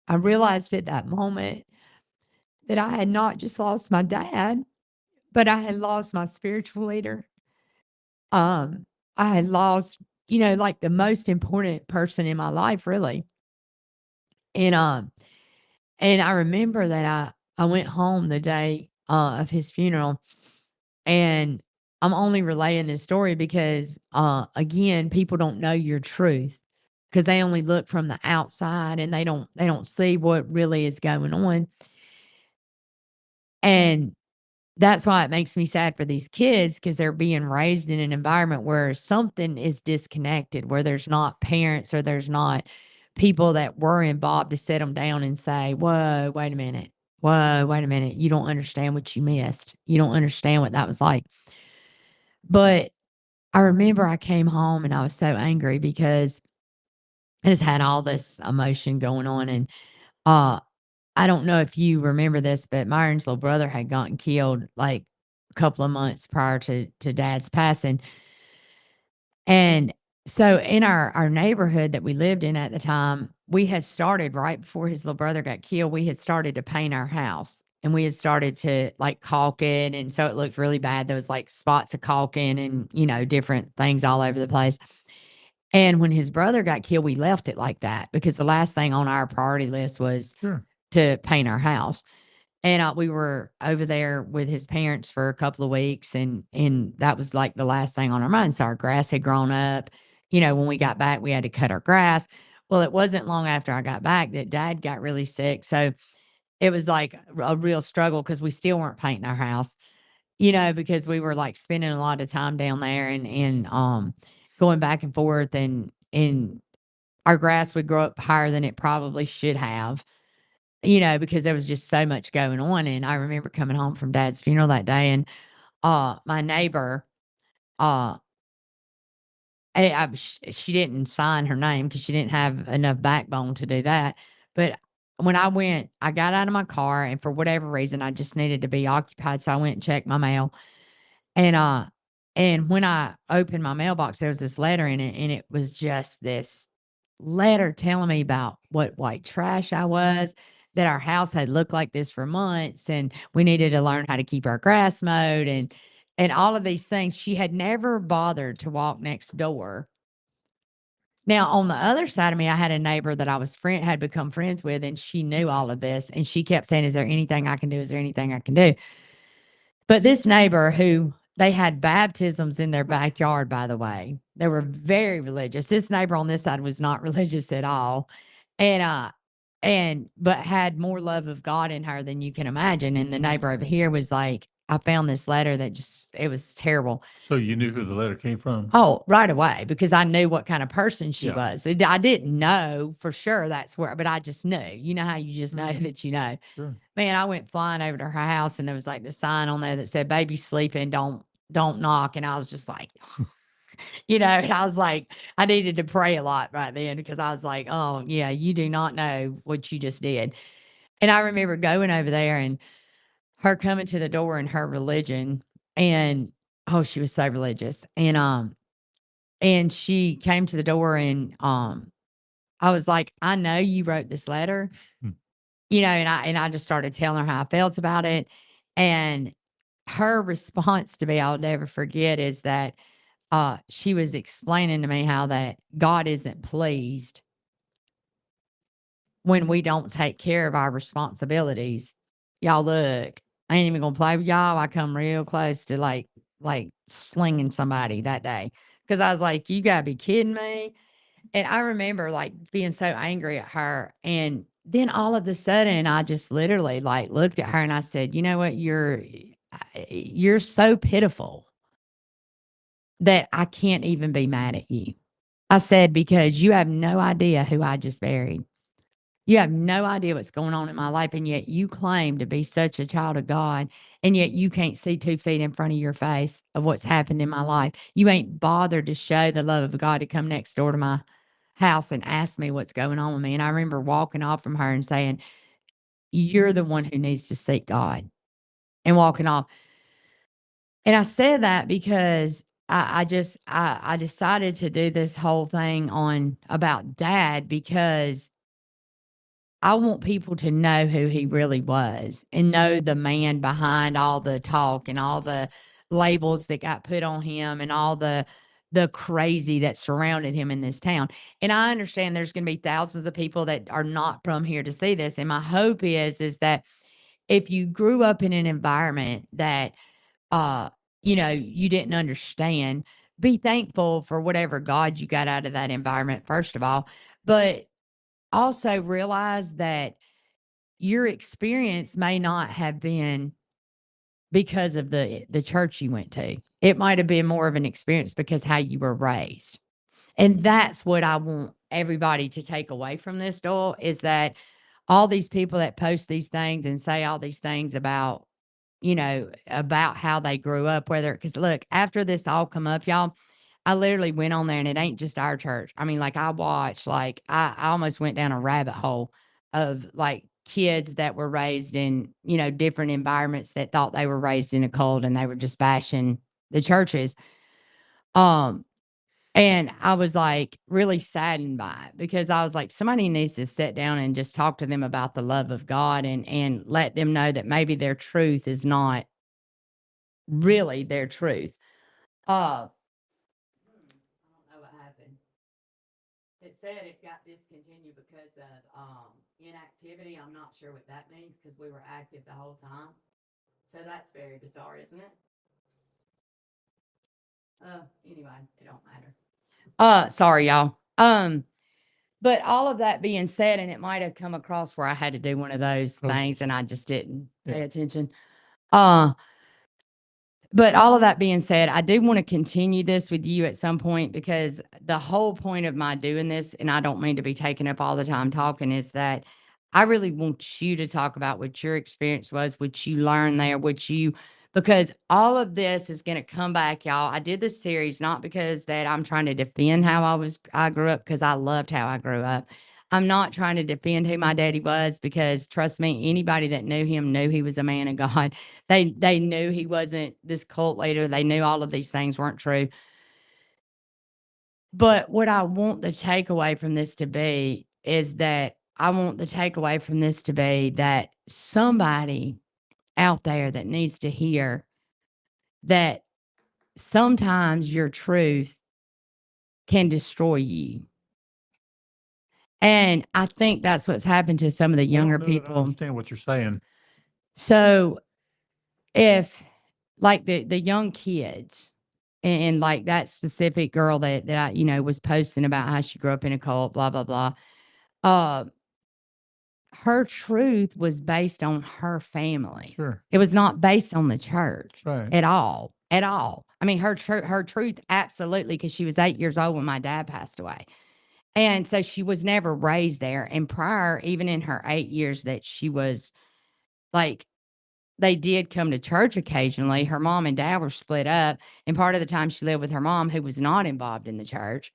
I realized at that moment that I had not just lost my dad, but I had lost my spiritual leader. Um, I had lost, like the most important person in my life, really. And and I remember that I went home the day of his funeral, and I'm only relaying this story because again, people don't know your truth because they only look from the outside and they don't see what really is going on. And that's why it makes me sad for these kids because 'cause they're being raised in an environment where something is disconnected, where there's not parents or there's not people that were involved to sit them down and say, "Whoa, wait a minute. Whoa, wait a minute. You don't understand what you missed. You don't understand what that was like." But I remember I came home and I was so angry because I just had all this emotion going on, and, uh I don't know if you remember this, but Myron's little brother had gotten killed, like, a couple of months prior to dad's passing, and so in our neighborhood that we lived in at the time, we had started right before his little brother got killed, we had started to paint our house, and we had started to, like, caulk it, and so it looked really bad. There was, like, spots of caulking and, different things all over the place, and when his brother got killed, we left it like that because the last thing on our priority list was Sure. to paint our house. And, we were over there with his parents for a couple of weeks, and that was, like, the last thing on our mind. So our grass had grown up. When we got back, we had to cut our grass. Well, it wasn't long after I got back that dad got really sick, so it was, like, a real struggle because we still weren't painting our house, because we were, like, spending a lot of time down there and going back and forth, and our grass would grow up higher than it probably should have. Because there was just so much going on, and I remember coming home from dad's funeral that day, and, my neighbor, uh, she didn't sign her name because she didn't have enough backbone to do that, but when I got out of my car, and for whatever reason, I just needed to be occupied, so I went and checked my mail, and, when I opened my mailbox, there was this letter in it, and it was just this letter telling me about what white trash I was, that our house had looked like this for months, and we needed to learn how to keep our grass mowed, and all of these things. She had never bothered to walk next door. Now, on the other side of me, I had a neighbor that I was had become friends with, and she knew all of this, and she kept saying, "Is there anything I can do? Is there anything I can do?" But this neighbor who they had baptisms in their backyard, by the way. They were very religious. This neighbor on this side was not religious at all. And but had more love of God in her than you can imagine. And the neighbor over here was like, I found this letter that just it was terrible. So you knew who the letter came from? Oh, right away, because I knew what kind of person she Yeah. was. I didn't know for sure that's where, but I just knew. You know how you just know that you know. Sure. Man, I went flying over to her house and there was like the sign on there that said, "Baby's sleeping, don't knock." And I was just like, and I was like, I needed to pray a lot right then because I was like, oh yeah, you do not know what you just did. And I remember going over there and her coming to the door in her religion, and oh, she was so religious. And she came to the door and I was like, I know you wrote this letter, Hmm. and I just started telling her how I felt about it. And her response to me, I'll never forget, is that she was explaining to me how that God isn't pleased when we don't take care of our responsibilities. Y'all look, I ain't even gonna play with y'all. I come real close to like slinging somebody that day because I was like, you gotta be kidding me. And I remember like being so angry at her. And then all of a sudden I just literally like looked at her and I said, you know what, you're so pitiful that I can't even be mad at you. I said, because you have no idea who I just buried. You have no idea what's going on in my life, and yet you claim to be such a child of God, and yet you can't see 2 feet in front of your face of what's happened in my life. You ain't bothered to show the love of God to come next door to my house and ask me what's going on with me. And I remember walking off from her and saying, "You're the one who needs to seek God," and walking off. And I said that because I decided to do this whole thing on about Dad because I want people to know who he really was and know the man behind all the talk and all the labels that got put on him and all the crazy that surrounded him in this town. And I understand there's going to be thousands of people that are not from here to see this. And my hope is that if you grew up in an environment that uh you didn't understand, be thankful for whatever God you got out of that environment first of all, but also realize that your experience may not have been because of the church you went to. It might have been more of an experience because how you were raised. And that's what I want everybody to take away from this, Doyle, is that all these people that post these things and say all these things about, about how they grew up, whether, because look, after this all come up, y'all, I literally went on there and it ain't just our church. I mean, like I watched, like I almost went down a rabbit hole of like kids that were raised in, different environments that thought they were raised in a cult and they were just bashing the churches. Um, and I was like really saddened by it because I was like, somebody needs to sit down and just talk to them about the love of God and let them know that maybe their truth is not really their truth. I don't know what happened. It said it got discontinued because of inactivity. I'm not sure what that means because we were active the whole time. So that's very bizarre, isn't it? Anyway, it don't matter. Sorry, y'all. But all of that being said, and it might have come across where I had to do one of those things and I just didn't pay attention. Uh, But all of that being said, I do want to continue this with you at some point because the whole point of my doing this, and I don't mean to be taking up all the time talking, is that I really want you to talk about what your experience was, what you learned there, because all of this is going to come back, y'all. I did this series not because that I'm trying to defend how I grew up, because I loved how I grew up. I'm not trying to defend who my daddy was because trust me, anybody that knew him knew he was a man of God. They knew he wasn't this cult leader. They knew all of these things weren't true. But what I want the takeaway from this to be is that I want the takeaway from this to be that somebody out there that needs to hear that sometimes your truth can destroy you. And I think that's what's happened to some of the I don't younger know that I people. understand what you're saying. So if like the young kids and like that specific girl that I, was posting about how she grew up in a cult, blah, blah, blah. Uh, her truth was based on her family. Sure. It was not based on the church Right. at all. At all. I mean, her truth, absolutely, because she was 8 years old when my dad passed away. And so she was never raised there. And prior, even in her 8 years that she was like, they did come to church occasionally. Her mom and dad were split up, and part of the time she lived with her mom, who was not involved in the church.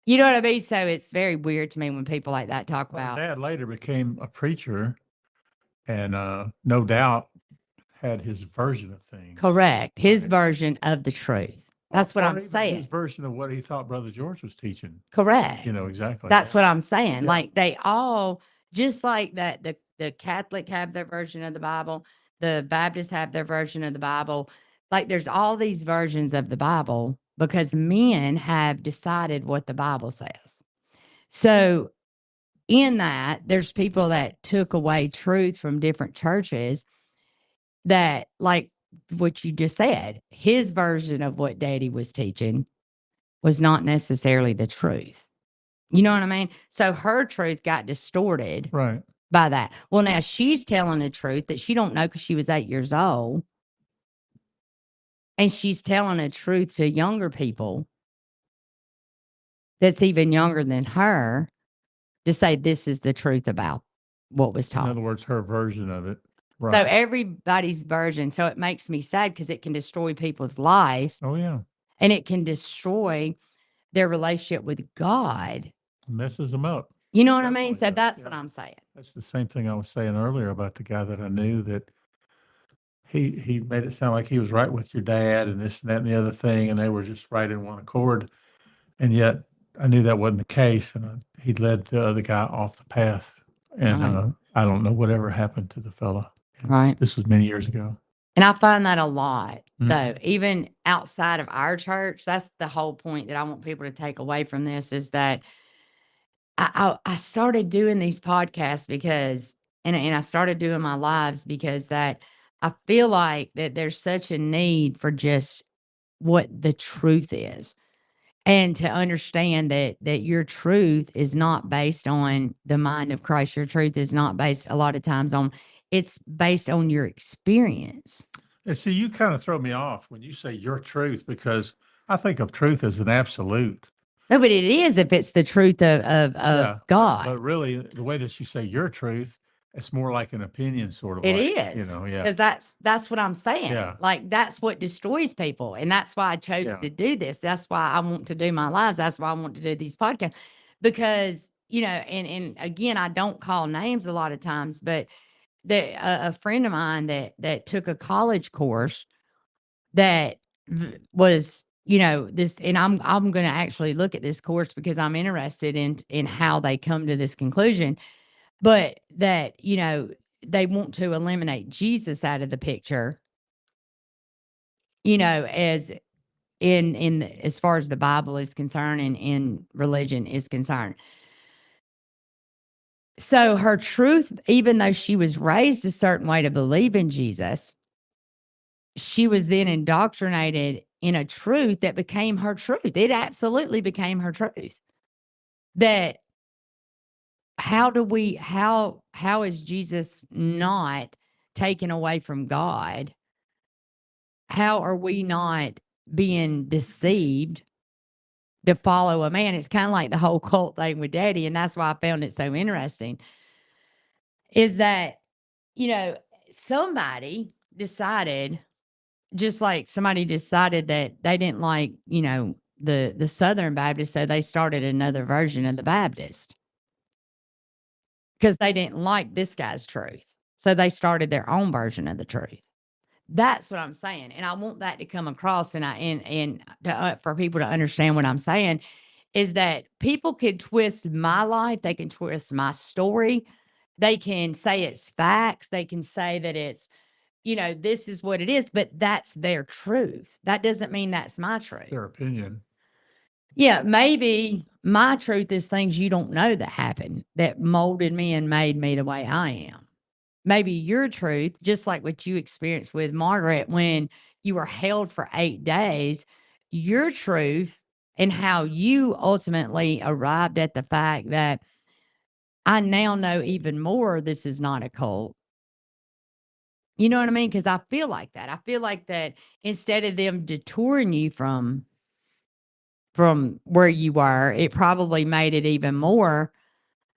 You know what I mean? So it's very weird to me when people like that talk Well, about. Dad later became a preacher and no doubt had his version of things. Correct. His Right. version of the truth. That's what Or I'm even saying. his version of what he thought Brother George was teaching. Correct. Exactly. That's what I'm saying. Yeah. Like they all, just like that, the Catholic have their version of the Bible, the Baptists have their version of the Bible. Like there's all these versions of the Bible because men have decided what the Bible says. So in that, there's people that took away truth from different churches that, like what you just said, his version of what Daddy was teaching was not necessarily the truth. You know what I mean? So her truth got distorted Right. by that. Well, now she's telling the truth that she don't know because she was 8 years old. And she's telling the truth to younger people that's even younger than her to say this is the truth about what was In taught. other words, her version of it. So Right. everybody's version. So it makes me sad because it can destroy people's life Oh, yeah. and it can destroy their relationship with God. Messes them up. You know what I mean? Definitely So does. that's Yeah. what I'm saying. That's the same thing I was saying earlier about the guy that I knew that he made it sound like he was right with your dad and this and that and the other thing, and they were just right in one accord. And yet I knew that wasn't the case, and he led the other guy off the path. And Right. I don't know whatever happened to the fella. And Right. this was many years ago. And I find that a lot, though, Mhm. even outside of our church. That's the whole point that I want people to take away from this is that I started doing these podcasts because and I started doing my lives because that I feel like that there's such a need for just what the truth is. And to understand that your truth is not based on the mind of Christ. Your truth is not based a lot of times on it's based on your experience. And see, you kind of throw me off when you say your truth because I think of truth as an absolute. No, but it is if it's the truth of Yeah, God. but really, the way that you say your truth, it's more like an opinion, sort of It like, is, yeah, because that's what I'm saying. yeah, Like, that's what destroys people, and that's why I chose yeah. to do this. That's why I want to do my lives. That's why I want to do these podcasts because, and again, I don't call names a lot of times, but a friend of mine that took a college course that was, this, and I'm going to actually look at this course because I'm interested in how they come to this conclusion, but that, they want to eliminate Jesus out of the picture, as as far as the Bible is concerned and in religion is concerned. So her truth, even though she was raised a certain way to believe in Jesus, she was then indoctrinated in a truth that became her truth. It absolutely became her truth. That how is Jesus not taken away from God? How are we not being deceived to follow a man? It's kind of like the whole cult thing with Daddy, and that's why I found it so interesting. Is that, you know, somebody decided, just like somebody decided that they didn't like, the Southern Baptist, so they started another version of the Baptist because they didn't like this guy's truth. So they started their own version of the truth. That's what I'm saying, and I want that to come across, and for people to understand what I'm saying is that people could twist my life, they can twist my story, they can say it's facts, they can say that it's, this is what it is, but that's their truth. That doesn't mean that's my truth. Their opinion. Yeah, maybe my truth is things you don't know that happened that molded me and made me the way I am. Maybe your truth, just like what you experienced with Margaret when you were held for 8 days, your truth and how you ultimately arrived at the fact that I now know even more this is not a cult. You know what I mean? Because I feel like that. I feel like that instead of them detouring you from where you were, it probably made it even more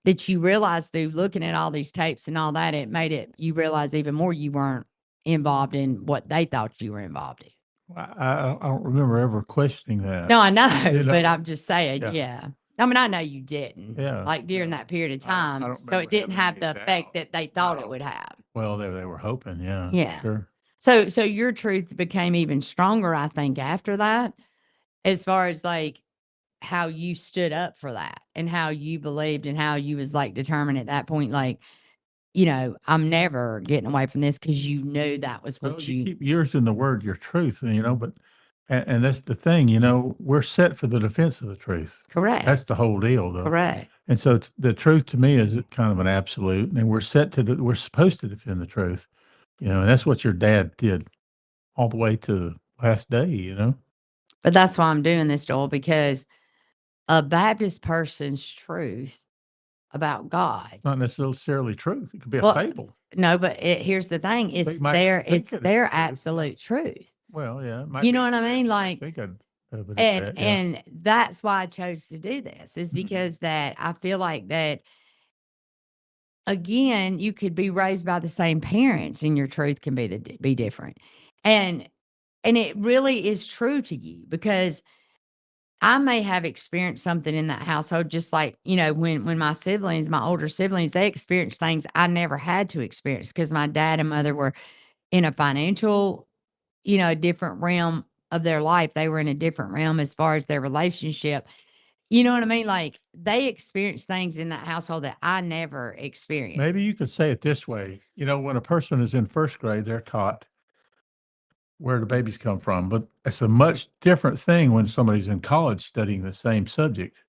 that you realize through looking at all these tapes and all that, it made it you realize even more you weren't involved in what they thought you were involved in. I don't remember ever questioning that. No, I know, You but know? I'm just saying, Yeah, yeah. I mean, I know you didn't, yeah, like, during yeah. that period of I time, don't so remember it didn't having have any the effect doubt. that they thought it No. would have. Well, they were hoping, yeah, Yeah. sure. So your truth became even stronger, I think, after that, as far as, like, how you stood up for that and how you believed and how you was, like, determined at that point, like, I'm never getting away from this because you knew that was Well, what you you keep yours in the word, your truth, but and that's the thing, we're set for the defense of the truth. correct, That's the whole deal, though. correct. And so the truth to me is kind of an absolute, and we're supposed to defend the truth, and that's what your dad did all the way to the last day. But that's why I'm doing this, Joel, because a Baptist person's truth about God. Not necessarily truth. It could be a Well, fable. no, but here's the thing: They might think it's it is their truth. Yeah. absolute truth. Well, yeah, it might You be know what to I them. mean? They might Like, think of it as and that. Yeah. and that's why I chose to do this is Mhm. because that I feel like that again, you could be raised by the same parents and your truth can be different. And and it really is true to you because I may have experienced something in that household just like, when my siblings, my older siblings, they experienced things I never had to experience because my dad and mother were in a financial, different realm of their life. They were in a different realm as far as their relationship. You know what I mean? Like, they experienced things in that household that I never experienced. Maybe you could say it this way. When a person is in first grade, they're taught where the babies come from, but it's a much different thing when somebody's in college studying the same subject.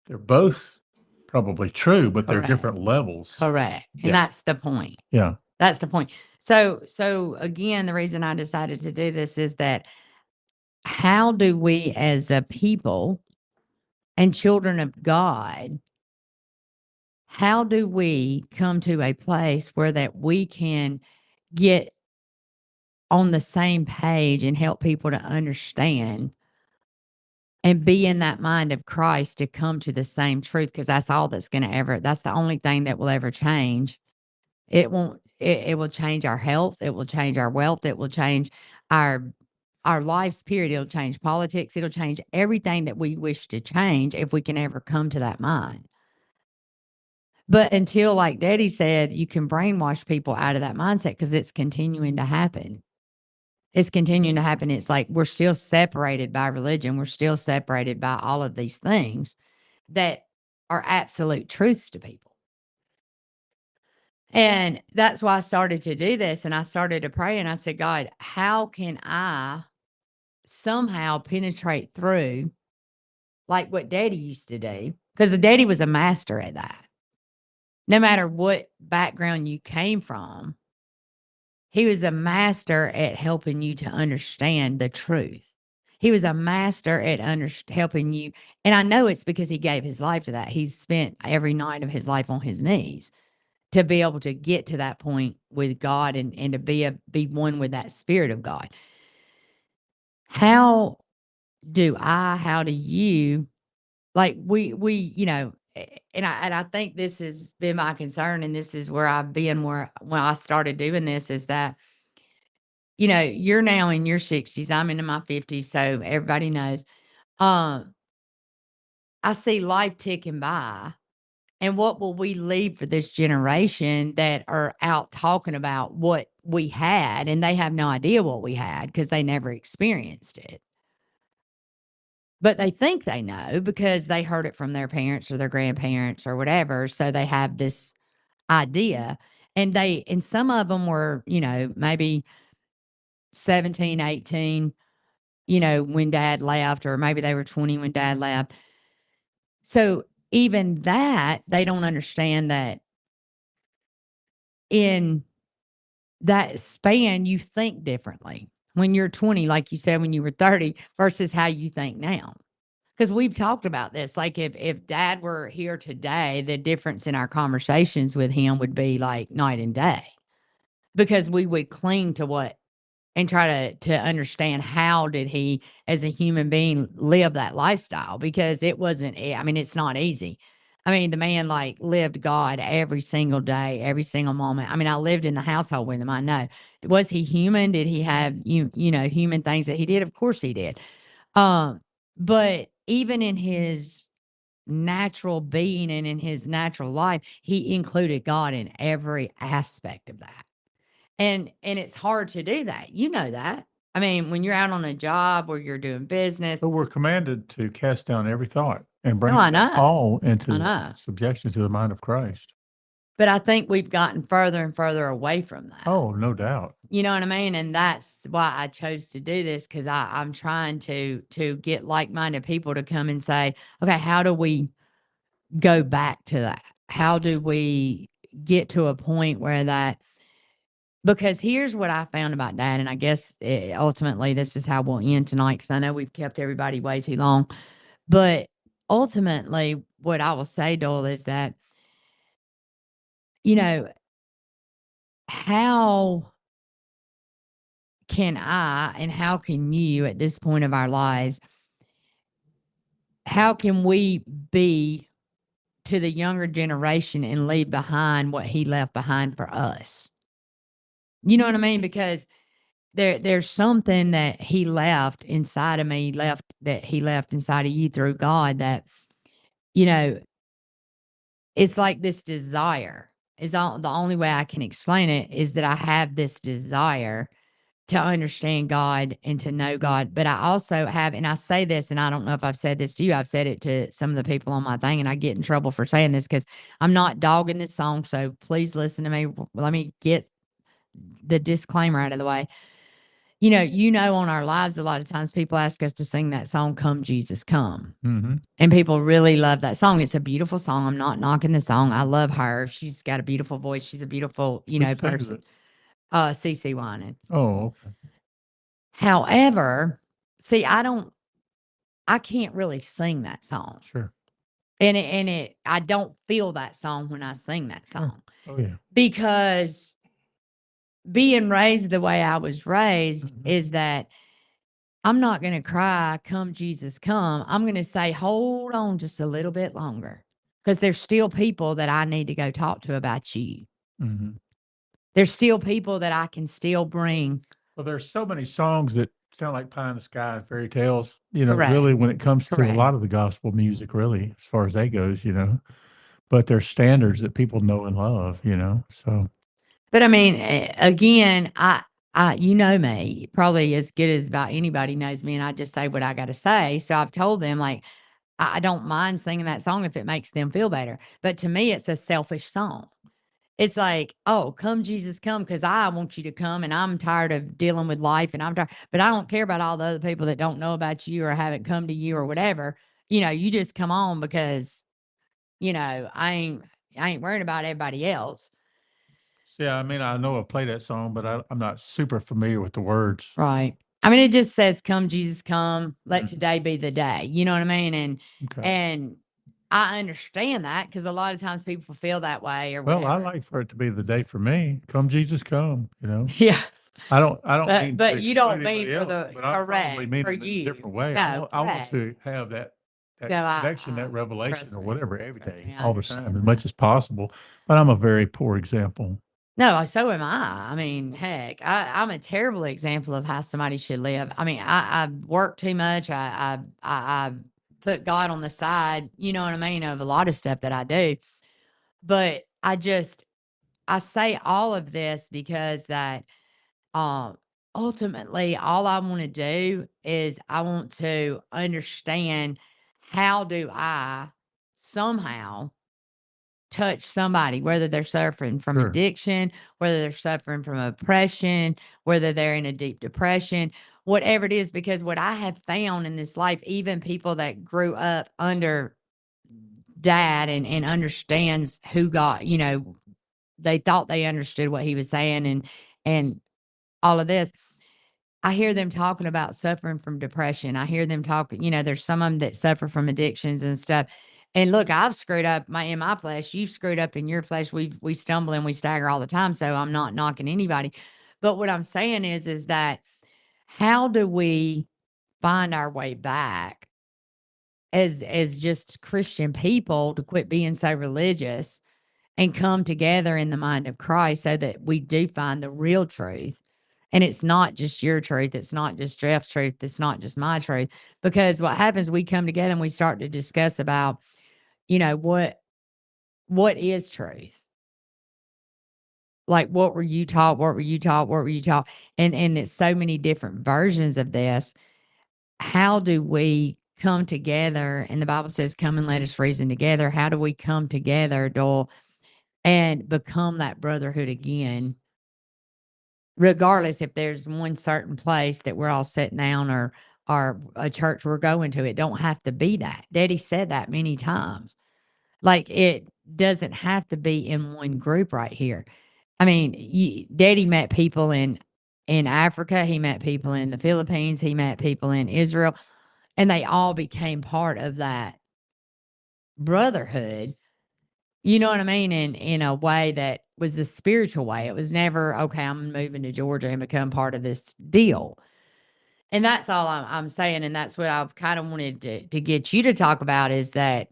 They're both probably true, but they're Correct. different levels. Correct. And Yeah. that's the point. Yeah. That's the point. So again, the reason I decided to do this is that how do we as a people and children of God, how do we come to a place where that we can get on the same page and help people to understand and be in that mind of Christ to come to the same truth? Because that's all that's going to that's the only thing that will ever change. It will change our health. It will change our wealth. It will change our lives, period. It'll change politics. It'll change everything that we wish to change if we can ever come to that mind. But until, like Daddy said, you can brainwash people out of that mindset because it's continuing to happen. It's continuing to happen. It's like we're still separated by religion. We're still separated by all of these things that are absolute truths to people. And that's why I started to do this. And I started to pray and I said, God, how can I somehow penetrate through like what Daddy used to do? Because the Daddy was a master at that. No matter what background you came from, he was a master at helping you to understand the truth. He was a master at helping you. And I know it's because he gave his life to that. He spent every night of his life on his knees to be able to get to that point with God and to be one with that Spirit of God. How do you, like we, and I think this has been my concern, and this is where I've been when I started doing this, is that, you're now in your 60s, I'm into my 50s, so everybody knows. I see life ticking by. And what will we leave for this generation that are out talking about what we had, and they have no idea what we had because they never experienced it? But they think they know because they heard it from their parents or their grandparents or whatever. So they have this idea. And some of them were, maybe 17, 18, when Dad left, or maybe they were 20 when Dad left. So even that, they don't understand that in that span, you think differently when you're 20, like you said, when you were 30 versus how you think now. Because we've talked about this. Like, if Dad were here today, the difference in our conversations with him would be like night and day, because we would cling to what and try to understand how did he as a human being live that lifestyle, because it wasn't, I mean, it's not easy. I mean, the man like lived God every single day, every single moment. I mean, I lived in the household with him. I know. Was he human? Did he have human things that he did? Of course he did. But even in his natural being and in his natural life, he included God in every aspect of that. And it's hard to do that. You know that. I mean, when you're out on a job or you're doing business. So we're commanded to cast down every thought and bring I know. all into I know. subjection to the mind of Christ. But I think we've gotten further and further away from that. Oh, no doubt. You know what I mean? And that's why I chose to do this, because I'm trying to get like-minded people to come and say, okay, how do we go back to that? How do we get to a point where that, because here's what I found about Dad, and I guess ultimately this is how we'll end tonight, because I know we've kept everybody way too long. But ultimately, what I will say, Doyle, is that, how can I and how can you at this point of our lives, how can we be to the younger generation and leave behind what he left behind for us? You know what I mean? Because there's something that he left inside of me, that he left inside of you through God, that, you know, it's like this desire. is the only way I can explain it is that I have this desire to understand God and to know God. But I also have, and I say this, and I don't know if I've said this to you, I've said it to some of the people on my thing, and I get in trouble for saying this because I'm not dogging this song. So please listen to me. Let me get the disclaimer out of the way. On our lives, a lot of times people ask us to sing that song, Come Jesus Come. Mm-hmm. And people really love that song. It's a beautiful song. I'm not knocking the song. I love her. She's got a beautiful voice. She's a beautiful, Who sings person. it? CC Winan. Oh, okay. However, see, I can't really sing that song. Sure. And I don't feel that song when I sing that Sure. song. Oh, yeah. Because being raised the way I was raised Mhm. is that I'm not going to cry, come Jesus, come. I'm going to say, hold on just a little bit longer because there's still people that I need to go talk to about you. Mhm. There's still people that I can still bring. Well, there's so many songs that sound like pie in the sky and fairy tales, really Correct. when it comes to a Correct. lot of the gospel music, really, as far as that goes, but there's standards that people know and love, so. But I mean, again, you know me probably as good as about anybody knows me, and I just say what I got to say. So I've told them like I don't mind singing that song if it makes them feel better. But to me, it's a selfish song. It's like, oh, come Jesus, come, because I want you to come, and I'm tired of dealing with life, and I'm tired. But I don't care about all the other people that don't know about you or haven't come to you or whatever. You just come on because I ain't worrying about everybody else. So, yeah, I mean, I know I've played that song, but I'm not super familiar with the words. Right. I mean, it just says, "Come, Jesus, come. Let Mm. today be the day." You know what I mean? And Okay. and I understand that because a lot of times people feel that way or Well, I whatever. like for it to be the day for me. Come, Jesus, come. Yeah, I don't but mean to but you exclude don't mean anybody for else, the but I probably correct mean for it in a you. different way. I No, want I want correct. to have that No, connection, that revelation trust or me. whatever every Trust me, day, I all the time, understand as that. much as possible, but I'm a very poor example. No, so am I. I mean, heck, I'm a terrible example of how somebody should live. I mean, I work too much. I put God on the side. You know what I mean? Of a lot of stuff that I do, but I say all of this because that um ultimately all I want to do is I want to understand how do I somehow touch somebody, whether they're suffering from Sure. addiction, whether they're suffering from oppression, whether they're in a deep depression, whatever it is. Because what I have found in this life, even people that grew up under dad and understands who God, they thought they understood what he was saying and all of this. I hear them talking about suffering from depression. I hear them talking, there's some of them that suffer from addictions and stuff. And look, I've screwed up in my flesh. You've screwed up in your flesh. We stumble and we stagger all the time. So I'm not knocking anybody. But what I'm saying is that how do we find our way back as just Christian people to quit being so religious and come together in the mind of Christ so that we do find the real truth. And it's not just your truth. It's not just Jeff's truth. It's not just my truth. Because what happens, we come together and we start to discuss about, what is truth? Like what were you taught? What were you taught? What were you taught? And it's so many different versions of this. How do we come together? And the Bible says, come and let us reason together. How do we come together, Doyle, and become that brotherhood again, regardless if there's one certain place that we're all sitting down or a church we're going to. It don't have to be that. Daddy said that many times. Like it doesn't have to be in one group right here. I mean, Daddy met people in Africa. He met people in the Philippines. He met people in Israel, and they all became part of that brotherhood. You know what I mean? In a way that was a spiritual way. It was never, okay, I'm moving to Georgia and become part of this deal. And that's all I'm saying. And that's what I've kind of wanted to get you to talk about is that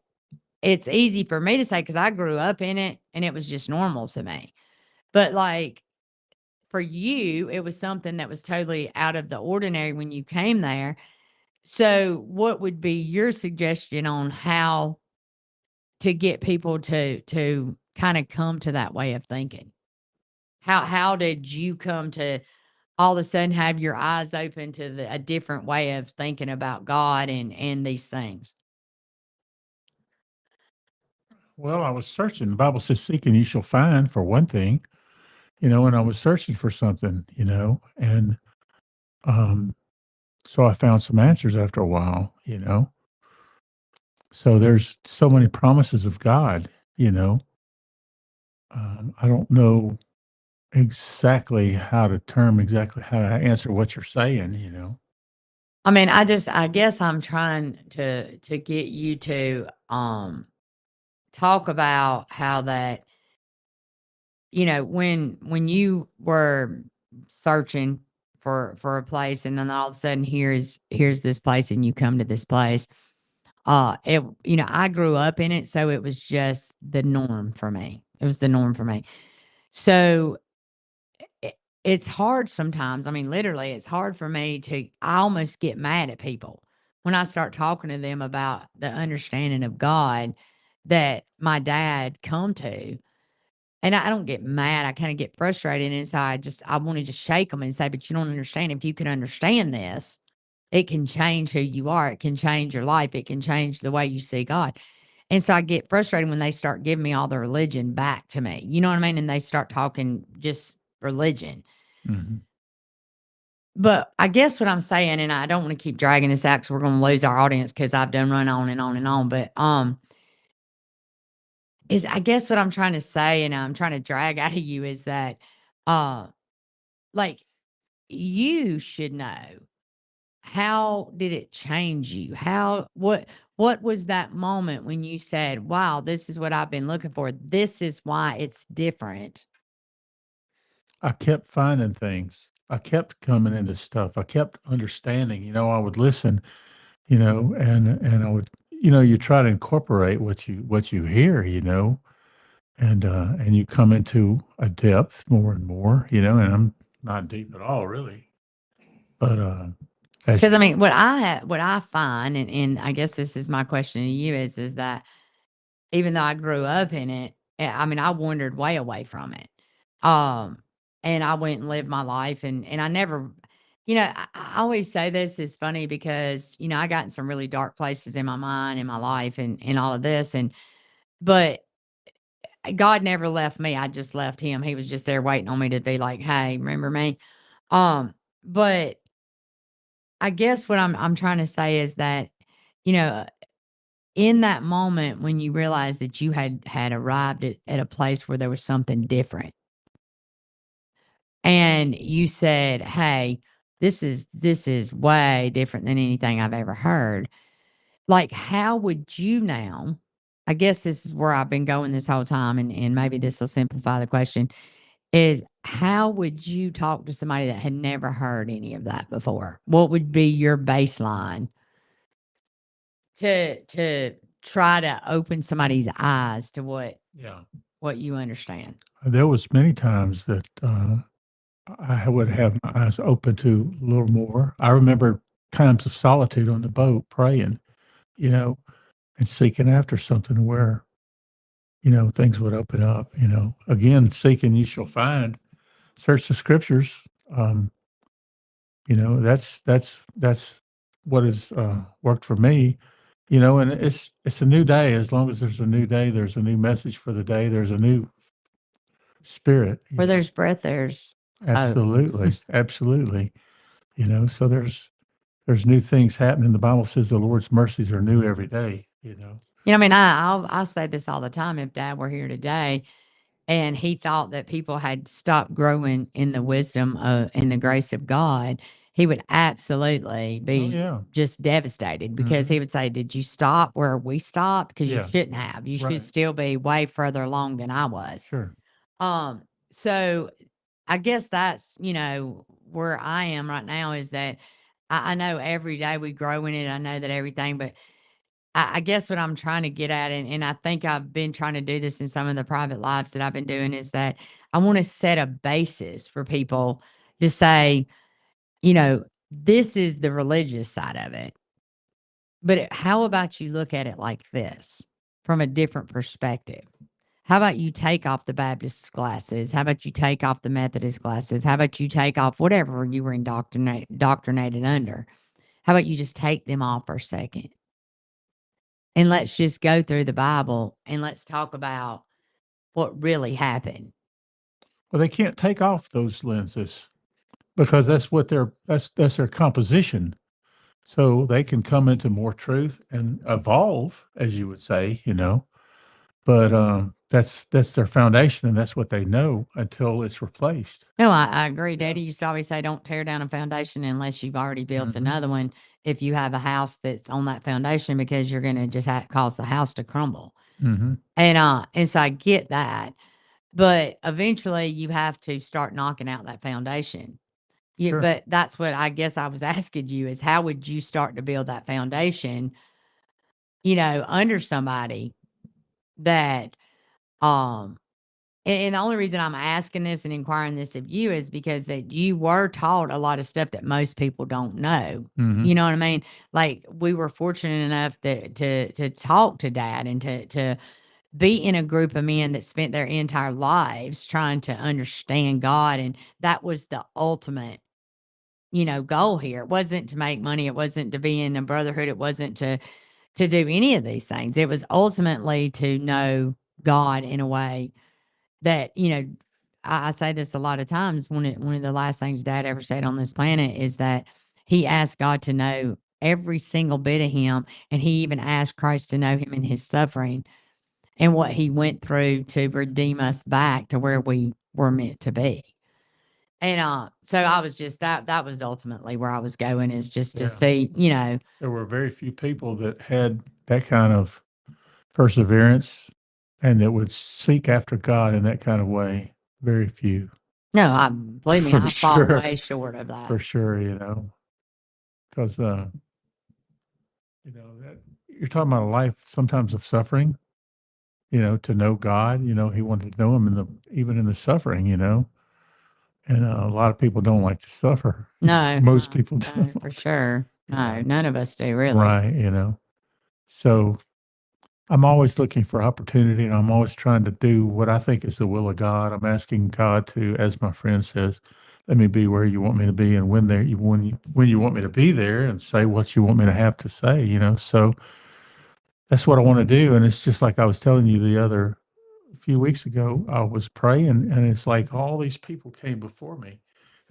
it's easy for me to say because I grew up in it and it was just normal to me. But like for you, it was something that was totally out of the ordinary when you came there. So, what would be your suggestion on how to get people to kind of come to that way of thinking? How did you come to all of a sudden have your eyes open to a different way of thinking about God and these things? Well, I was searching. The Bible says, "Seek and you shall find," for one thing, and I was searching for something, and um, so I found some answers after a while. So there's so many promises of God. I don't know exactly how to answer what you're saying. I mean, I guess I'm trying to get you to talk about how that, when you were searching for a place and then all of a sudden here's this place and you come to this place. I grew up in it, so it was just the norm for me. It was the norm for me. So it's hard sometimes. I mean, literally, it's hard for me I almost get mad at people when I start talking to them about the understanding of God that my dad come to. And I don't get mad. I kind of get frustrated. And so I want to just shake them and say, but you don't understand. If you can understand this, it can change who you are. It can change your life. It can change the way you see God. And so I get frustrated when they start giving me all the religion back to me. You know what I mean? And they start talking just religion. Mhm. But I guess what I'm saying, and I don't want to keep dragging this out because we're going to lose our audience because I've done run on and on and on. But is I guess what I'm trying to say, and I'm trying to drag out of you is that, uh, like you should know, how did it change you? What was that moment when you said, "Wow, this is what I've been looking for. This is why it's different." I kept finding things. I kept coming into stuff. I kept understanding. I would listen. And I would. You try to incorporate what you hear. And you come into a depth more and more. And I'm not deep at all, really. But as Because I mean, what I find, and I guess this is my question to you is that even though I grew up in it, I mean, I wandered way away from it. Um, and I went and lived my life and I never, I always say this is funny because, I got in some really dark places in my mind, in my life and all of this. But God never left me. I just left him. He was just there waiting on me to be like, "Hey, remember me?" But I guess what I'm trying to say is that, you know, in that moment when you realized that you had arrived at a place where there was something different and you said, "Hey, this is way different than anything I've ever heard." Like, how would you now, I guess this is where I've been going this whole time, and maybe this will simplify the question, is how would you talk to somebody that had never heard any of that before? What would be your baseline to try to open somebody's eyes to Yeah, what you understand? there was many times that I would have my eyes open to a little more. I remember times of solitude on the boat, praying, you know, and seeking after something where things would open up. Again, seeking you shall find. Search the scriptures. Um, that's what has worked for me. And it's a new day. As long as there's a new day, there's a new message for the day. There's a new spirit. Where there's breath, there's hope. Absolutely, absolutely. So there's new things happening. The Bible says the Lord's mercies are new every day. I mean, I say this all the time. If Dad were here today, and he thought that people had stopped growing in the wisdom of and the grace of God, he would absolutely Oh, be yeah. just devastated because Mhm. he would say, "Did you stop where we stopped? Because you Yeah, shouldn't have. You should right. still be way further along than I was." Sure. So I guess that's, where I am right now is that I know every day we grow in it. I know that everything, but I guess what I'm trying to get at, and I think I've been trying to do this in some of the private lives that I've been doing, is that I want to set a basis for people to say, this is the religious side of it. But how about you look at it like this from a different perspective? How about you take off the Baptist glasses? How about you take off the Methodist glasses? How about you take off whatever you were indoctrinated under? How about you just take them off for a second? And let's just go through the Bible and let's talk about what really happened. Well, they can't take off those lenses because that's what that's their composition. So they can come into more truth and evolve, as you would say, but that's their foundation and that's what they know until it's replaced. No, I agree. Yeah. Daddy used to always say, don't tear down a foundation unless you've already built Mhm. another one. If you have a house that's on that foundation, because you're going to just cause the house to crumble. Mhm. And so I get that. But eventually you have to start knocking out that foundation. Yeah, Sure. but that's what I guess I was asking you is how would you start to build that foundation, under somebody that, um, and the only reason I'm asking this and inquiring this of you is because that you were taught a lot of stuff that most people don't know. Mhm. You know what I mean? Like we were fortunate enough to talk to dad and to be in a group of men that spent their entire lives trying to understand God. And that was the ultimate, goal here. It wasn't to make money. It wasn't to be in a brotherhood. It wasn't to do any of these things. It was ultimately to know God in a way that, I say this a lot of times. One of the last things Dad ever said on this planet is that he asked God to know every single bit of him, and he even asked Christ to know him in his suffering and what he went through to redeem us back to where we were meant to be. And so I was just that was ultimately where I was going is just to Yeah. see, There were very few people that had that kind of perseverance and that would seek after God in that kind of way. Very few. no, I believe me, For I fall sure. way short of that. For sure, because that you're talking about a life sometimes of suffering, to know God, he wanted to know him even in the suffering, and a lot of people don't like to suffer. No, Most no, people no, don't. for sure. No, Yeah. none of us do really. Right. So I'm always looking for opportunity and I'm always trying to do what I think is the will of God. I'm asking God to, as my friend says, let me be where you want me to be and when you want me to be there and say what you want me to have to say, So that's what I want to do. And it's just like I was telling you the other few weeks ago, I was praying and it's like all these people came before me.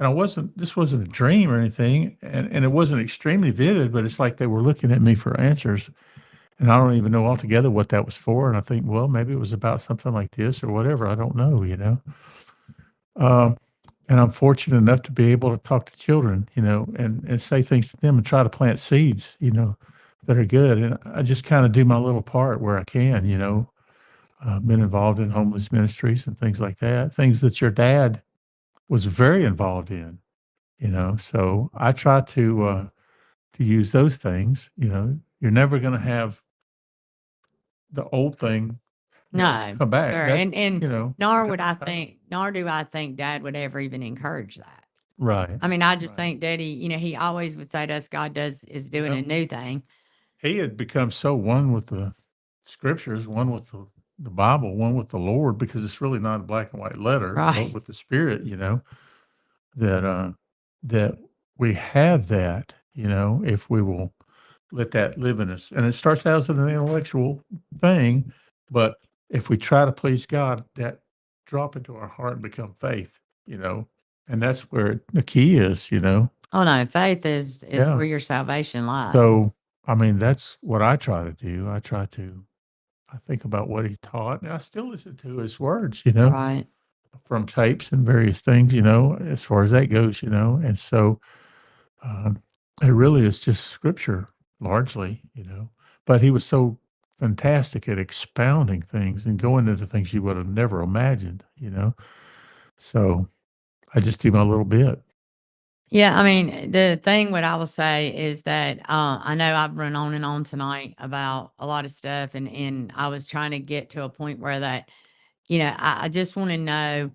And this wasn't a dream or anything. And it wasn't extremely vivid, but it's like they were looking at me for answers. And I don't even know altogether what that was for. And I think, well, maybe it was about something like this or whatever. I don't know. Um, and I'm fortunate enough to be able to talk to children, and say things to them and try to plant seeds, that are good. And I just kind of do my little part where I can, been involved in homeless ministries and things like that, things that your dad was very involved in, So I try to use those things, You're never going to have the old thing, No, come back. sure. That's, And you nor got would I to kind of think, nor do I think Dad would ever even encourage that. right, I mean, I just right. think Daddy, he always would say to us, God is doing Well, a new thing. he had become so one with the scriptures, one with the Bible, one with the Lord, because it's really not a black and white letter, but Right. with the Spirit, that that we have that, if we will let that live in us. And it starts out as an intellectual thing, but if we try to please God, that drop into our heart and become faith, and that's where the key is. Oh no, faith is Yeah. where your salvation lies. So, I mean, that's what I try to do. I think about what he taught, and I still listen to his words, Right. from tapes and various things, as far as that goes, and so um, it really is just scripture largely, but he was so fantastic at expounding things and going into things you would have never imagined. So I just do my little bit. Yeah, I mean, the thing what I will say is that I know I've run on and on tonight about a lot of stuff, and I was trying to get to a point where that, I just want to know.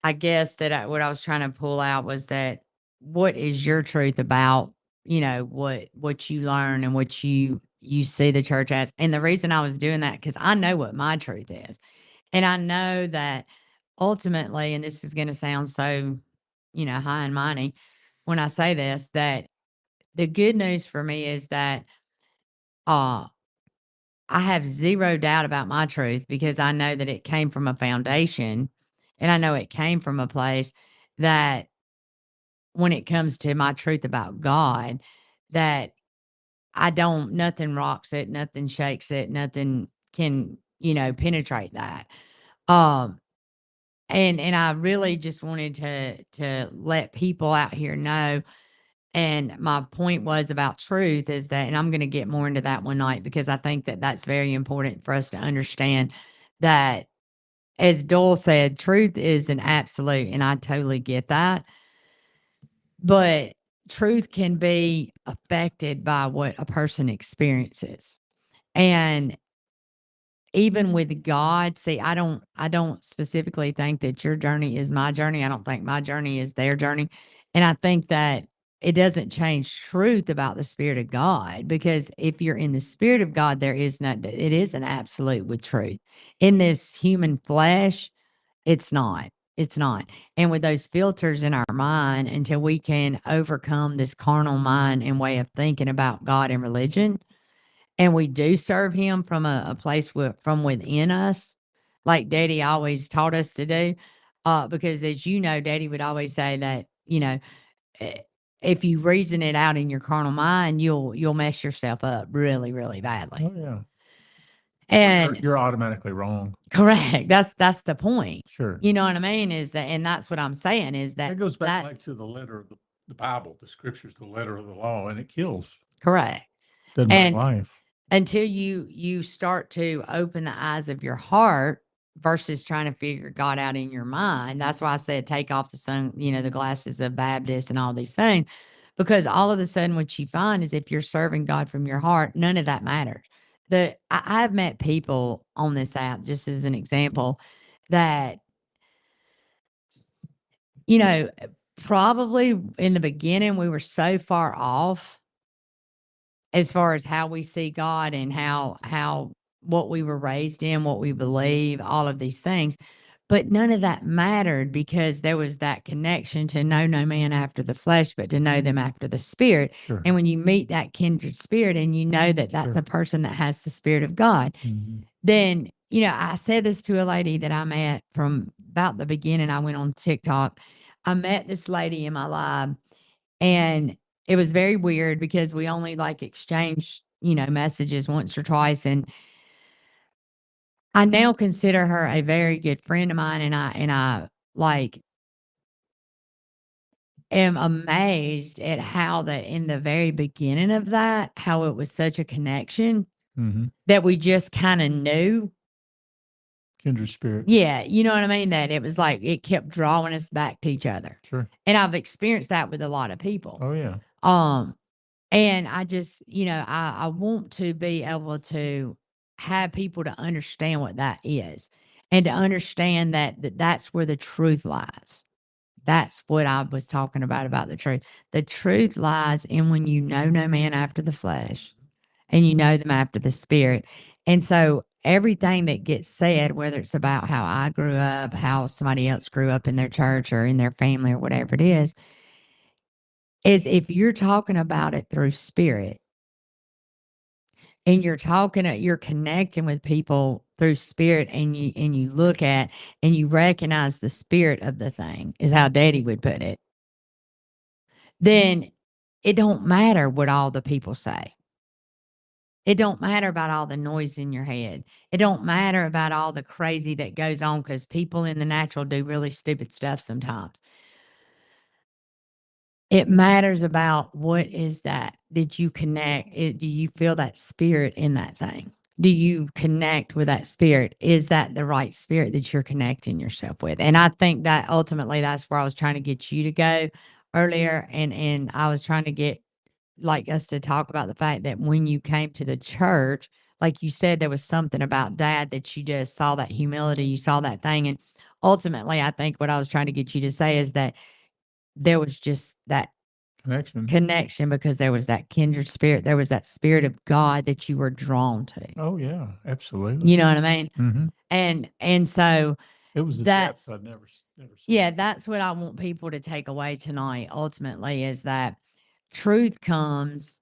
I guess that what I was trying to pull out was that what is your truth about, what you learn and what you see the church as. And the reason I was doing that, because I know what my truth is. And I know that ultimately, and this is going to sound so, high and mighty when I say this, that the good news for me is that uh, I have zero doubt about my truth because I know that it came from a foundation and I know it came from a place that when it comes to my truth about God, that I don't, nothing rocks it, nothing shakes it, nothing can, penetrate that. Um, and I really just wanted to let people out here know. And my point was about truth is that, and I'm going to get more into that one night because I think that that's very important for us to understand that, as Doyle said, truth is an absolute, and I totally get that. But truth can be affected by what a person experiences. And even with God, see, I don't specifically think that your journey is my journey. I don't think my journey is their journey. And I think that it doesn't change truth about the spirit of God because if you're in the spirit of God, there is not, it is an absolute with truth. In this human flesh, it's not. It's not. And with those filters in our mind, until we can overcome this carnal mind and way of thinking about God and religion, and we do serve him from a place from within us, like Daddy always taught us to do. Because as you know, Daddy would always say that, eh, if you reason it out in your carnal mind, you'll mess yourself up really, really badly. Oh yeah. And You're automatically wrong. correct. That's the point. Sure. You know what I mean? Is that, and that's what I'm saying is That that goes back like that's to the letter of the Bible, the scriptures, the letter of the law, and it kills. correct. Doesn't bring And life. until you start to open the eyes of your heart versus trying to figure God out in your mind. That's why I said take off the sun, the glasses of Baptist and all these things. Because all of a sudden what you find is if you're serving God from your heart, none of that matters. I've met people on this app, just as an example, that, you know, probably in the beginning we were so far off as far as how we see God and how what we were raised in, what we believe, all of these things. But none of that mattered because there was that connection to know no man after the flesh, but to know them after the spirit. Sure. And when you meet that kindred spirit and you know that that's Sure. a person that has the spirit of God, then, I said this to a lady that I met from about the beginning. I went on TikTok. I met this lady in my live and it was very weird because we only like exchanged, messages once or twice. And I now consider her a very good friend of mine. And I like am amazed at how that in the very beginning of that, how it was such a connection that we just kind of knew. Kindred spirit. Yeah, you know what I mean? That it was like it kept drawing us back to each other. Sure. And I've experienced that with a lot of people. Oh yeah. And I just, I want to be able to have people to understand what that is and to understand that that's where the truth lies. That's what I was talking about the truth. The truth lies in when you know no man after the flesh and you know them after the spirit. And so everything that gets said, whether it's about how I grew up, how somebody else grew up in their church or in their family or whatever it is if you're talking about it through spirit and you're connecting with people through spirit and you look at and you recognize the spirit of the thing is how Daddy would put it, then it don't matter what all the people say. It don't matter about all the noise in your head. It don't matter about all the crazy that goes on because people in the natural do really stupid stuff sometimes. It matters about what is that? Did you connect? Do you feel that spirit in that thing? Do you connect with that spirit? Is that the right spirit that you're connecting yourself with? And I think that ultimately that's where I was trying to get you to go earlier. And I was trying to get like us to talk about the fact that when you came to the church, like you said, there was something about Dad that you just saw that humility, you saw that thing. And ultimately, I think what I was trying to get you to say is that there was just that Connection. because there was that kindred spirit. There was that spirit of God that you were drawn to. Oh yeah, absolutely. You know what I mean? Mm-hmm. And so It was the depth that's I'd never seen. yeah, that's what I want people to take away tonight. Ultimately, is that truth comes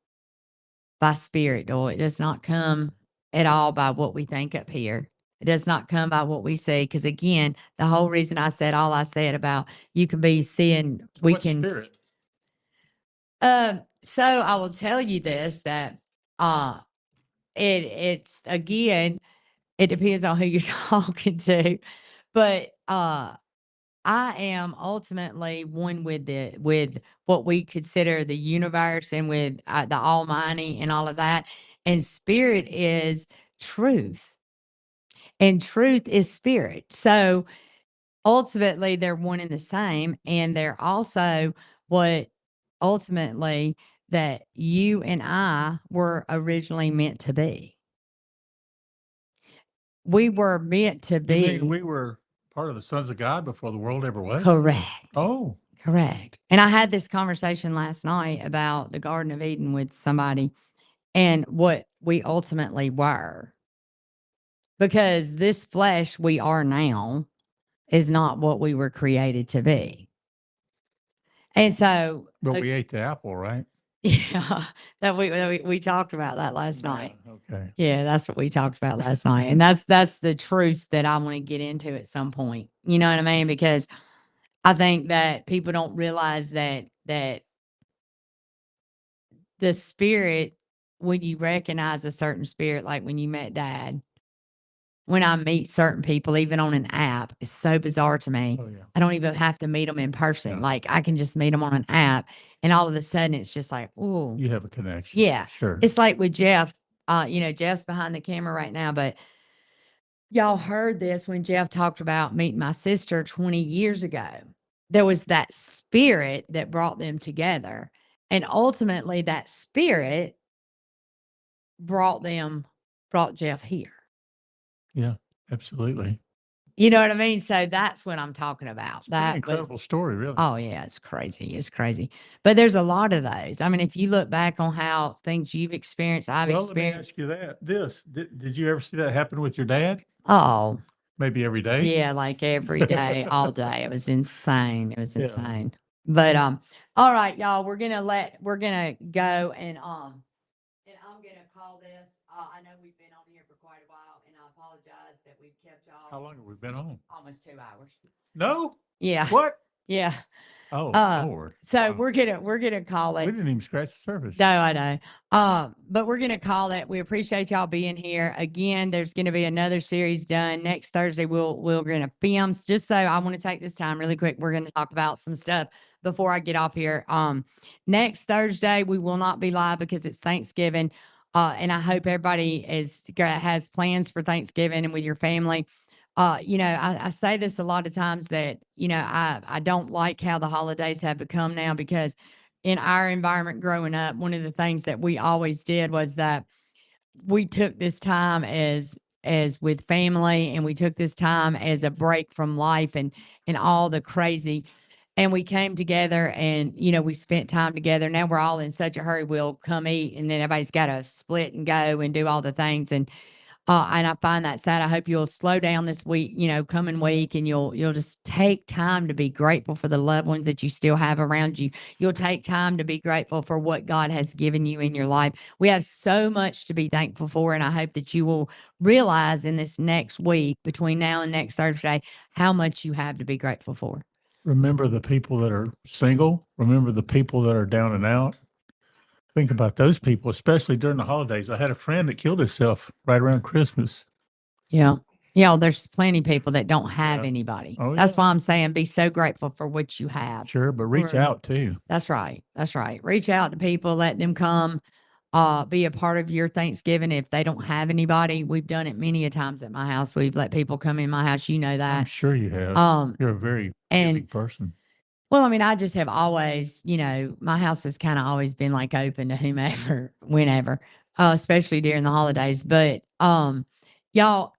by spirit, or it does not come at all by what we think up here. It does not come by what we see. Because again, the whole reason I said all I said about you can be seeing, we What can. spirit? So I will tell you this that uh it's again, it depends on who you're talking to, but I am ultimately one with what we consider the universe and with the Almighty and all of that. And spirit is truth, and truth is spirit. So ultimately, they're one and the same, and they're also what ultimately that you and I were originally meant to be. We were meant to You mean be we were part of the sons of God before the world ever was? correct. Oh, Correct. And I had this conversation last night about the Garden of Eden with somebody and what we ultimately were. Because this flesh we are now is not what we were created to be. And so, but we ate the apple, right? yeah, that we talked about that last night. Okay. Yeah, that's what we talked about last night. And that's the truths that I want to get into at some point. You know what I mean? Because I think that people don't realize that the spirit, when you recognize a certain spirit, like when you met Dad, when I meet certain people, even on an app, it's so bizarre to me. Oh yeah. I don't even have to meet them in person. Yeah. Like I can just meet them on an app, and all of a sudden it's just like, oh, You have a connection. yeah. Sure. It's like with Jeff. Jeff's behind the camera right now, but y'all heard this when Jeff talked about meeting my sister 20 years ago. There was that spirit that brought them together. And ultimately, that spirit brought Jeff here. Yeah, absolutely. You know what I mean? So that's what I'm talking about. It's a pretty That incredible was, story, really. oh yeah, it's crazy. It's crazy. But there's a lot of those. I mean, if you look back on how things you've experienced, I've Well, let me experienced. ask you that. Did you ever see that happen with your dad? Oh, Maybe every day? yeah, like every day, all day. It was insane. It was Yeah. insane. But all right, y'all, we're gonna go and I'm gonna call this. I know we've been on here for quite a while, and I apologize that we've kept y'all. How long have we been on? Almost 2 hours. No? Yeah. What? Yeah. Oh, Lord. So Wow. we're gonna call We it. didn't even scratch the surface. No, I know. But we're gonna call it. We appreciate y'all being here. Again, there's gonna be another series done next Thursday. We're gonna film. Just so I want to take this time really quick. We're gonna talk about some stuff before I get off here. Next Thursday we will not be live because it's Thanksgiving. And I hope everybody has plans for Thanksgiving and with your family. I say this a lot of times that, I don't like how the holidays have become now because in our environment growing up, one of the things that we always did was that we took this time as with family, and we took this time as a break from life and all the crazy, and we came together and we spent time together. Now we're all in such a hurry, we'll come eat and then everybody's got to split and go and do all the things, and I find that sad. I hope you'll slow down this week, coming week, and you'll just take time to be grateful for the loved ones that you still have around you. You'll take time to be grateful for what God has given you in your life. We have so much to be thankful for, and I hope that you will realize in this next week, between now and next Thursday, how much you have to be grateful for. Remember the people that are single. Remember the people that are down and out. Think about those people, especially during the holidays. I had a friend that killed himself right around Christmas. Yeah. Yeah, there's plenty of people that don't have Yeah. anybody. Oh, That's yeah. why I'm saying be so grateful for what you have. Sure, but reach For out too. That's right. That's right. Reach out to people, let them come, be a part of your Thanksgiving. If they don't have anybody, we've done it many a times at my house. We've let people come in my house. You know I'm that. sure you have. Um, You're a very and giving person. well, I mean, I just have always, my house has kind of always been like open to whomever, whenever, especially during the holidays. But y'all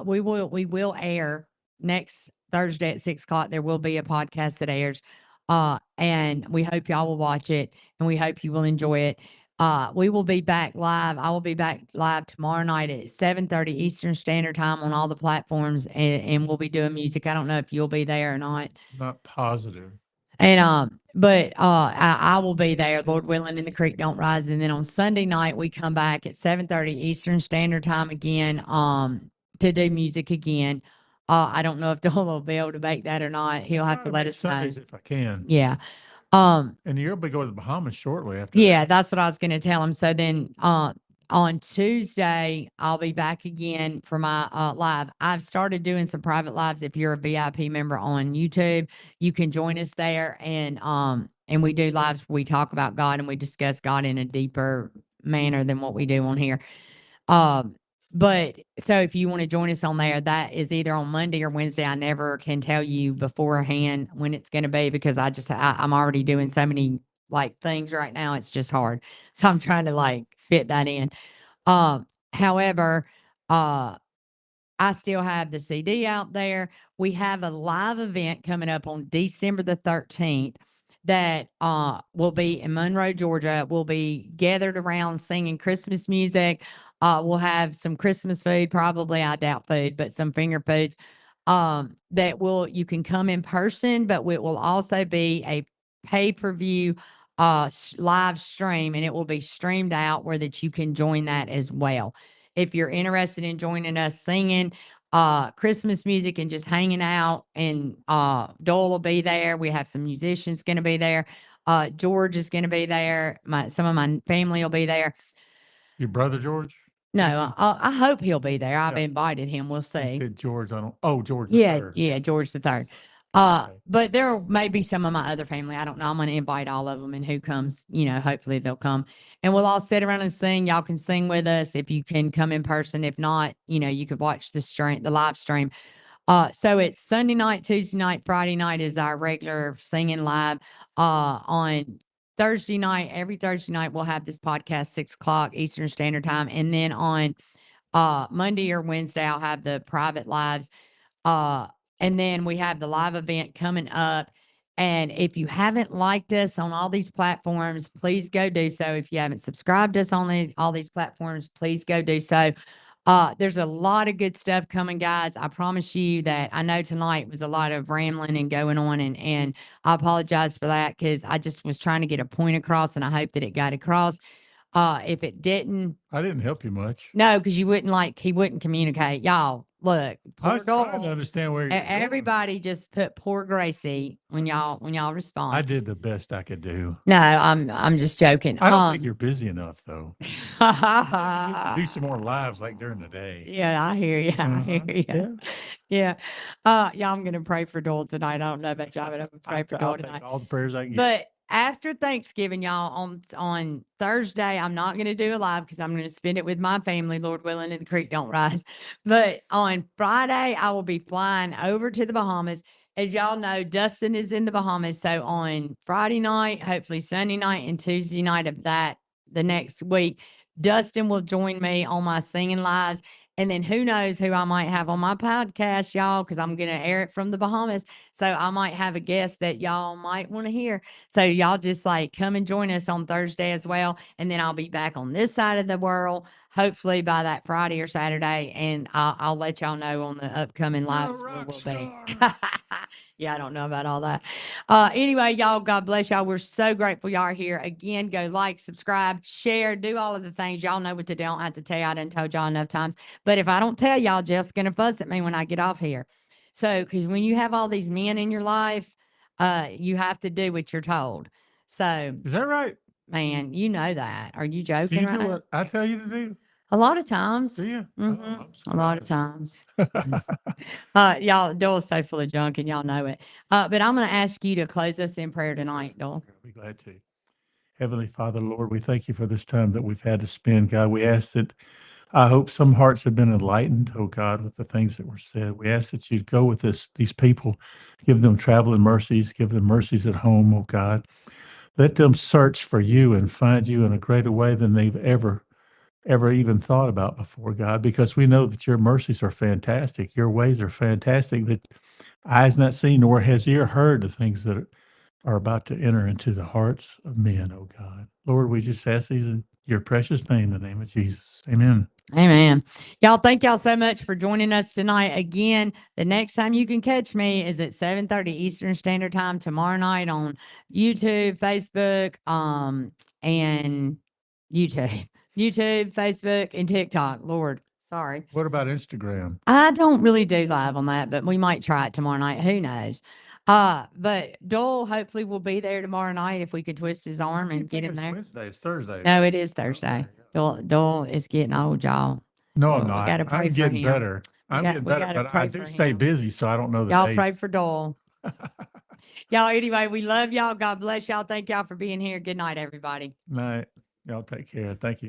we will air next Thursday at 6 o'clock. There will be a podcast that airs. And we hope y'all will watch it, and we hope you will enjoy it. We will be back live. I will be back live tomorrow night at 7:30 Eastern Standard Time on all the platforms, and we'll be doing music. I don't know if you'll be there or not. Not positive. And but I will be there, Lord willing, and the creek don't rise. And then on Sunday night we come back at 7:30 Eastern Standard Time again, to do music again. I don't know if Doyle will be able to make that or not. He'll have Try to to let make us know. Sundays if I can. Yeah. Um, And you'll be going to the Bahamas shortly after that. yeah, that's what I was gonna tell him. So then, on Tuesday, I'll be back again for my, live. I've started doing some private lives. If you're a VIP member on YouTube, you can join us there, and we do lives where we talk about God and we discuss God in a deeper manner than what we do on here. Um, but so if you wanna join us on there, that is either on Monday or Wednesday. I never can tell you beforehand when it's gonna be because I'm already doing so many, like, things right now, it's just hard. So I'm trying to, like, fit that in. However, uh I still have the CD out there. We have a live event coming up on December the 13th that will be in Monroe, Georgia. We'll be gathered around singing Christmas music. We'll have some Christmas food, probably, I doubt food, but some finger foods. That will you can come in person, but it will also be a pay-per-view live stream, and it will be streamed out where that you can join that as well. If you're interested in joining us singing Christmas music and just hanging out, and Doyle will be there. We have some musicians going to be there. George is going to be there. Some of my family will be there. Your brother George? No, I hope he'll be there. I've Yeah. invited him. We'll You see. said George. I don't. Oh, George the Yeah, third. yeah, George the third. Okay. But there may be some of my other family. I don't know. I'm going to invite all of them, and who comes, hopefully they'll come, and we'll all sit around and sing. Y'all can sing with us if you can come in person. If not, you could watch the live stream. So it's Sunday night, Tuesday night, Friday night is our regular singing live. On Thursday night, every Thursday night, we'll have this podcast 6 o'clock Eastern Standard Time, and then on Monday or Wednesday, I'll have the private lives. Uh, and then we have the live event coming up. And if you haven't liked us on all these platforms, please go do so. If you haven't subscribed us on all these platforms, please go do so. There's a lot of good stuff coming, guys. I promise you that. I know tonight was a lot of rambling and going on, and I apologize for that because I just was trying to get a point across, and I hope that it got across. If it didn't, I didn't help you much. no, because he wouldn't communicate. Y'all, look, I poor was trying to Doyle. understand where you're going. Everybody just put poor Gracie when y'all respond. I did the best I could do. No, I'm just joking. I don't think you're busy enough, though. You need to do some more lives like during the day. Yeah, I hear you. I hear you. Yeah. Yeah. Yeah, I'm gonna pray for Doyle tonight. I don't know about y'all, but I'm gonna pray for Doyle I'll tonight. take all the prayers I can get. But after Thanksgiving, y'all, on Thursday, I'm not gonna do a live because I'm gonna spend it with my family, Lord willing, and the creek don't rise. But on Friday, I will be flying over to the Bahamas. As y'all know, Dustin is in the Bahamas. So on Friday night, hopefully Sunday night and Tuesday night of the next week, Dustin will join me on my singing lives. And then who knows who I might have on my podcast, y'all, because I'm going to air it from the Bahamas. So I might have a guest that y'all might want to hear. So y'all just like come and join us on Thursday as well. And then I'll be back on this side of the world, hopefully by that Friday or Saturday. And I'll let y'all know on the upcoming lives where we'll be. Yeah, I don't know about all that. Anyway, y'all, God bless y'all. We're so grateful y'all are here. Again, go like, subscribe, share, do all of the things. Y'all know what to do. I don't have to tell you. I done told y'all enough times. But if I don't tell y'all, Jeff's going to fuss at me when I get off here. So, because when you have all these men in your life, you have to do what you're told. So, Is that right? man, you know that. Are you Do joking you right do now? what I tell you to do? A lot of times. Do you? Mhm. I'm A lot of surprised. times. Y'all, Doyle's so full of junk, and y'all know it. But I'm going to ask you to close us in prayer tonight, Doyle. I'll be glad to. Heavenly Father, Lord, we thank you for this time that we've had to spend. God, we ask that I hope some hearts have been enlightened, oh God, with the things that were said. We ask that you'd go with these people, give them traveling mercies, give them mercies at home, oh God. Let them search for you and find you in a greater way than they've ever even thought about before, God, because we know that your mercies are fantastic. Your ways are fantastic, that eyes not seen nor has ear heard the things are about to enter into the hearts of men, oh God. Lord, we just ask these in your precious name, the name of Jesus. Amen. Amen. Y'all, thank y'all so much for joining us tonight. Again, the next time you can catch me is at 7:30 Eastern Standard Time tomorrow night on YouTube, Facebook, and YouTube, YouTube, Facebook, and TikTok. Lord, sorry. What about Instagram? I don't really do live on that, but we might try it tomorrow night. Who knows? But Doyle hopefully will be there tomorrow night if we could twist his arm and get him there. Wednesday. It's Thursday. No, it is Thursday. Okay, yeah. Doyle is getting old, y'all. No, We I'm not. gotta pray I'm for getting him. better. We I'm got- getting we better, gotta but pray I do for stay him. busy, so I don't know the Y'all days. pray for Doyle. Y'all, anyway, we love y'all. God bless y'all. Thank y'all for being here. Good night, everybody. Night. Y'all take care. Thank you.